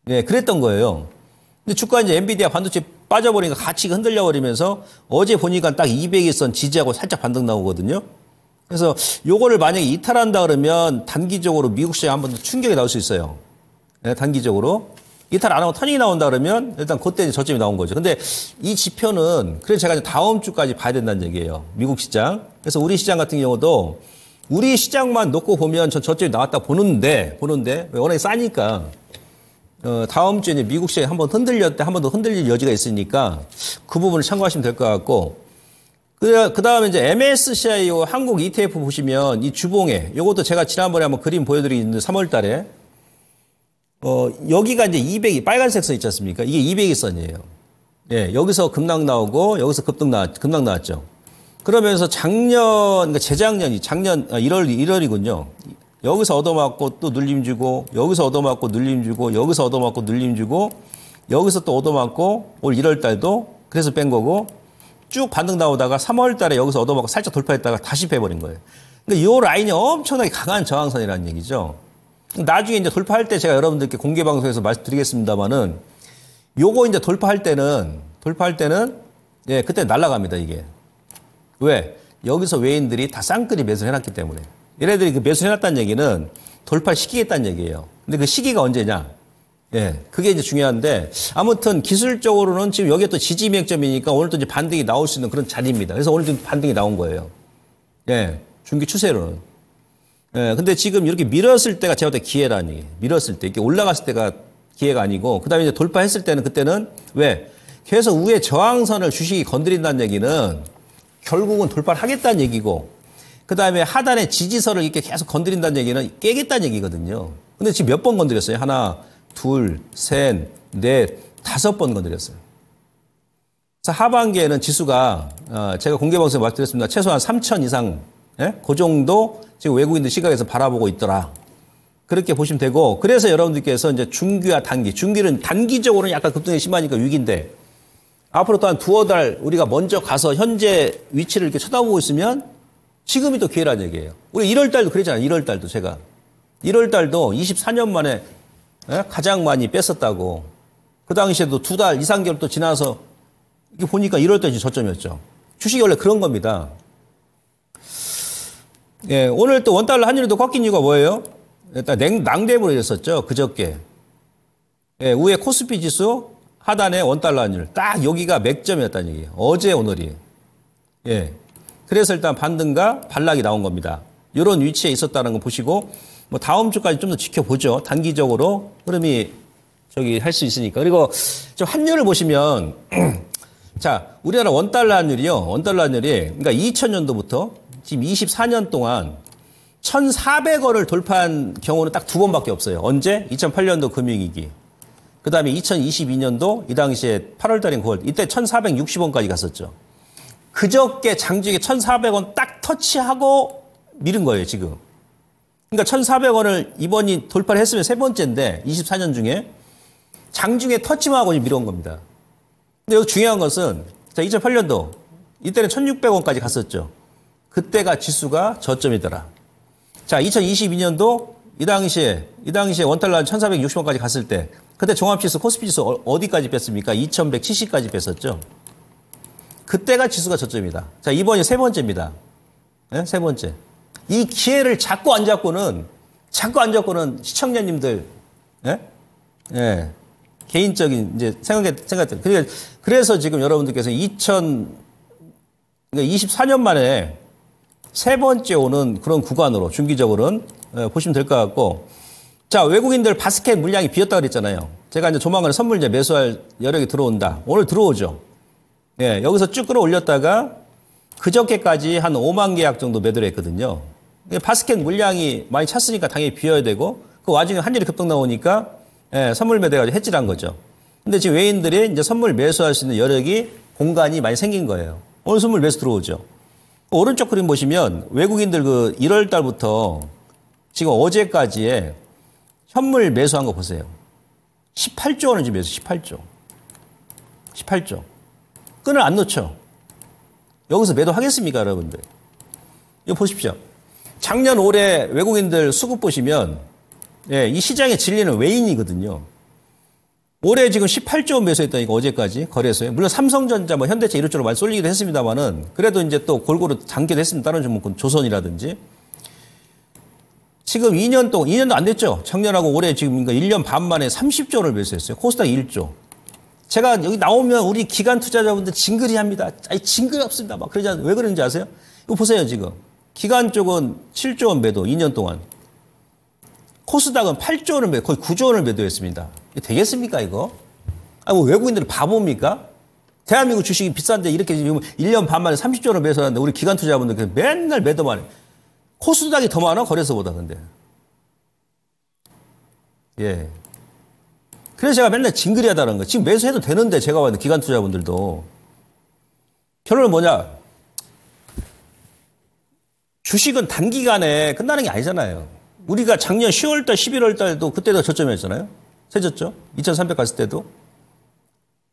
예, 그랬던 거예요. 근데 주가 이제 엔비디아 반도체 빠져버리니까 가치가 흔들려 버리면서 어제 보니까 딱 200일선 지지하고 살짝 반등 나오거든요. 그래서 요거를 만약에 이탈한다 그러면 단기적으로 미국 시장에 한 번 더 충격이 나올 수 있어요. 네, 단기적으로. 이탈 안 하고 터닝이 나온다 그러면 일단 그때 이제 저점이 나온 거죠. 근데 이 지표는 그래서 제가 이제 다음 주까지 봐야 된다는 얘기예요. 미국 시장. 그래서 우리 시장 같은 경우도 우리 시장만 놓고 보면 저점이 나왔다 보는데 워낙에 싸니까 다음 주에 이제 미국 시장이 한번 흔들렸대 한 번 더 흔들릴 여지가 있으니까 그 부분을 참고하시면 될 것 같고 그 다음에 이제 MSCI 한국 ETF 보시면 이 주봉에 요것도 제가 지난번에 한번 그림 보여드리는데 3월 달에 여기가 이제 200이 빨간색 선 있지 않습니까? 이게 200일선이에요. 예, 여기서 급락 나오고 여기서 급락 나왔죠. 그러면서 그러니까 재작년 1월이군요. 여기서 얻어맞고 또 눌림 주고 여기서 얻어맞고 눌림 주고 여기서 얻어맞고 눌림 주고 여기서 또 얻어맞고 올 1월 달도 그래서 뺀 거고 쭉 반등 나오다가 3월 달에 여기서 얻어맞고 살짝 돌파했다가 다시 빼버린 거예요. 그러니까 이 라인이 엄청나게 강한 저항선이라는 얘기죠. 나중에 이제 돌파할 때 제가 여러분들께 공개 방송에서 말씀드리겠습니다만은 요거 이제 돌파할 때는 예, 그때 날아갑니다, 이게. 왜? 여기서 외인들이 다 쌍끌이 매수를 해놨기 때문에. 얘네들이 그 매수해놨다는 얘기는 돌파를 시키겠다는 얘기예요. 근데 그 시기가 언제냐? 예, 그게 이제 중요한데 아무튼 기술적으로는 지금 여기가 또 지지맥점이니까 오늘 또 이제 반등이 나올 수 있는 그런 자리입니다. 그래서 오늘 좀 반등이 나온 거예요. 예, 중기 추세로는. 예, 근데 지금 이렇게 밀었을 때가 제가 볼 때 기회라는 얘기예요. 밀었을 때, 이렇게 올라갔을 때가 기회가 아니고, 그 다음에 이제 돌파했을 때는 그때는 왜? 계속 위에 저항선을 주식이 건드린다는 얘기는 결국은 돌파를 하겠다는 얘기고, 그 다음에 하단에 지지선을 이렇게 계속 건드린다는 얘기는 깨겠다는 얘기거든요. 근데 지금 몇 번 건드렸어요? 하나, 둘, 셋, 넷, 5번 건드렸어요. 그래서 하반기에는 지수가, 제가 공개방송에 말씀드렸습니다. 최소한 3,000 이상, 예? 그 정도 지금 외국인들 시각에서 바라보고 있더라. 그렇게 보시면 되고, 그래서 여러분들께서 이제 중기와 단기, 중기는 단기적으로는 약간 급등이 심하니까 위기인데, 앞으로 또 한 두어 달 우리가 먼저 가서 현재 위치를 이렇게 쳐다보고 있으면 지금이 또 기회라는 얘기예요. 우리 1월 달도 그랬잖아요. 1월 달도 제가. 1월 달도 24년 만에 예? 가장 많이 뺐었다고. 그 당시에도 2달, 2, 3개월 또 지나서 이렇게 보니까 1월 달이 저점이었죠. 주식이 원래 그런 겁니다. 예, 오늘 또 원달러 환율도 꺾인 이유가 뭐예요? 일단 낭대부로 이랬었죠. 그저께. 예, 위에 코스피 지수, 하단에 원달러 환율. 딱 여기가 맥점이었다는 얘기예요. 어제 오늘이. 예. 그래서 일단 반등과 반락이 나온 겁니다. 이런 위치에 있었다는 거 보시고 뭐 다음 주까지 좀 더 지켜보죠. 단기적으로 흐름이 할 수 있으니까. 그리고 좀 환율을 보시면 자, 우리나라 원달러 환율이요. 원달러 환율이 그러니까 2000년도부터 지금 24년 동안 1,400원을 돌파한 경우는 딱 2번밖에 없어요. 언제? 2008년도 금융위기. 그 다음에 2022년도 이 당시에 8월 달인 9월 이때 1,460원까지 갔었죠. 그저께 장중에 1,400원 딱 터치하고 미른 거예요, 지금. 그러니까 1,400원을 이번이 돌파를 했으면 세 번째인데 24년 중에 장중에 터치만 하고 밀어온 겁니다. 근데 여기 중요한 것은 자, 2008년도 이때는 1,600원까지 갔었죠. 그때가 지수가 저점이더라. 자, 2022년도 이 당시에 원달러 1,460원까지 갔을 때 그때 종합지수 코스피 지수 어디까지 뺐습니까? 2,170까지 뺐었죠. 그때가 지수가 저점이다. 자, 이번이 세 번째입니다. 네? 세 번째. 이 기회를 잡고 안 잡고는 시청자님들, 예? 예. 개인적인 이제 생각들. 그래서 지금 여러분들께서 2024년 만에 세 번째 오는 그런 구간으로 중기적으로는 보시면 될 것 같고. 자, 외국인들 바스켓 물량이 비었다 그랬잖아요. 제가 이제 조만간에 선물 이제 매수할 여력이 들어온다. 오늘 들어오죠. 예, 여기서 쭉 끌어올렸다가 그저께까지 한 5만 계약 정도 매도를 했거든요. 바스켓 물량이 많이 찼으니까 당연히 비어야 되고 그 와중에 환율이 급등 나오니까 예, 선물 매도해가지고 해지한 거죠. 근데 지금 외인들이 이제 선물 매수할 수 있는 여력이 공간이 많이 생긴 거예요. 오늘 선물 매수 들어오죠. 오른쪽 그림 보시면 외국인들 그 1월 달부터 지금 어제까지의 현물 매수한 거 보세요. 18조 원을 지금 매수, 18조. 끈을 안 놓죠. 여기서 매도하겠습니까, 여러분들? 이거 보십시오. 작년 올해 외국인들 수급 보시면 예, 이 시장의 진리는 외인이거든요. 올해 지금 18조 원 매수했다니까 어제까지 거래소에. 물론 삼성전자, 뭐 현대차 이런 많이 쏠리기도 했습니다만은 그래도 이제 또 골고루 담기도 했습니다. 다른 종목은 조선이라든지. 지금 2년 동안, 2년도 안 됐죠. 작년하고 올해 지금 1년 반 만에 30조 원을 매수했어요. 코스닥 1조. 제가 여기 나오면 우리 기관 투자자분들 징그리 합니다. 아니, 징그리 없습니다. 막 그러지 않아요. 왜 그런지 아세요? 이거 보세요, 지금. 기관 쪽은 7조 원 매도, 2년 동안. 코스닥은 8조 원을 매도, 거의 9조 원을 매도했습니다. 이게 되겠습니까, 이거? 아, 뭐 외국인들은 바보입니까? 대한민국 주식이 비싼데 이렇게 지금 1년 반 만에 30조 원을 매수하는데 우리 기관 투자자분들 맨날 매도만 해. 코스닥이 더 많아, 거래소보다, 근데. 예. 그래서 제가 맨날 징그리 하다는 거예요. 지금 매수해도 되는데, 제가 봤는데, 기관 투자분들도. 결론은 뭐냐? 주식은 단기간에 끝나는 게 아니잖아요. 우리가 작년 10월달, 11월달도 그때도 저점이었잖아요. 세졌죠? 2300 갔을 때도.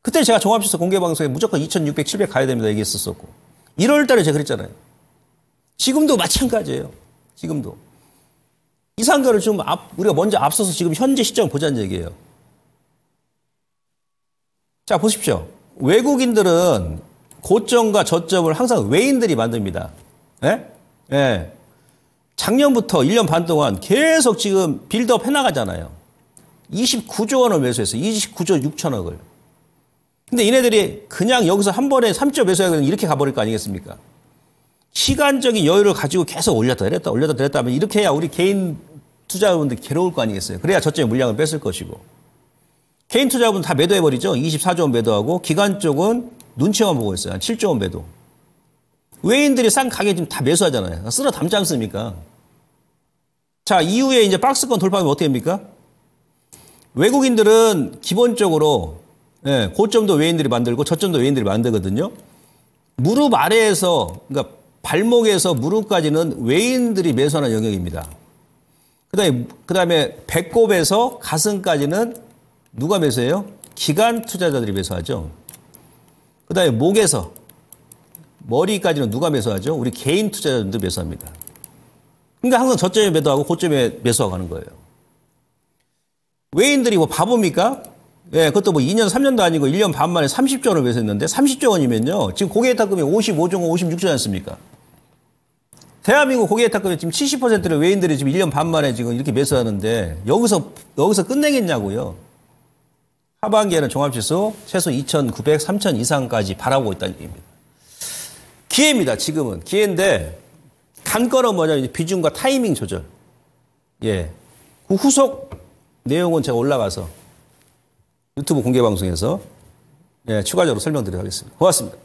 그때 제가 종합지수 공개방송에 무조건 2600, 700 가야 됩니다. 얘기했었고. 1월달에 제가 그랬잖아요. 지금도 마찬가지예요. 지금도. 이상가를 좀 우리가 먼저 앞서서 지금 현재 시점을 보자는 얘기예요. 자, 보십시오. 외국인들은 고점과 저점을 항상 외인들이 만듭니다. 예? 예. 작년부터 1년 반 동안 계속 지금 빌드업 해나가잖아요. 29조 원을 매수했어요. 29조 6천억을. 근데 얘네들이 그냥 여기서 한 번에 3조 매수하면 이렇게 가버릴 거 아니겠습니까? 시간적인 여유를 가지고 계속 올렸다 내렸다 올렸다 내렸다 하면 이렇게 해야 우리 개인 투자자분들 괴로울 거 아니겠어요? 그래야 저점에 물량을 뺐을 것이고. 개인 투자자분 다 매도해버리죠. 24조 원 매도하고 기관 쪽은 눈치만 보고 있어요. 한 7조 원 매도. 외인들이 싼 가격에 지금 다 매수하잖아요. 쓸어 담지 않습니까? 자, 이후에 이제 박스권 돌파하면 어떻게 됩니까? 외국인들은 기본적으로 예, 고점도 외인들이 만들고 저점도 외인들이 만들거든요. 무릎 아래에서, 그러니까 발목에서 무릎까지는 외인들이 매수하는 영역입니다. 그 다음에 배꼽에서 가슴까지는 누가 매수해요? 기관 투자자들이 매수하죠. 그 다음에 목에서 머리까지는 누가 매수하죠? 우리 개인 투자자들도 매수합니다. 그러니까 항상 저점에 매도하고 고점에 매수하고 하는 거예요. 외인들이 뭐 바보입니까? 예, 그것도 뭐 2년, 3년도 아니고 1년 반 만에 30조 원을 매수했는데 30조 원이면요. 지금 고객예탁금이 55조 원, 56조 않습니까? 대한민국 고객예탁금이 지금 70%를 외인들이 지금 1년 반 만에 지금 이렇게 매수하는데 여기서 끝내겠냐고요. 하반기에는 종합지수 최소 2,900, 3,000 이상까지 바라고 있다는 얘기입니다. 기회입니다. 지금은. 기회인데 관건은 뭐냐면 비중과 타이밍 조절. 예. 그 후속 내용은 제가 올라가서 유튜브 공개방송에서 예, 추가적으로 설명드리도록 하겠습니다. 고맙습니다.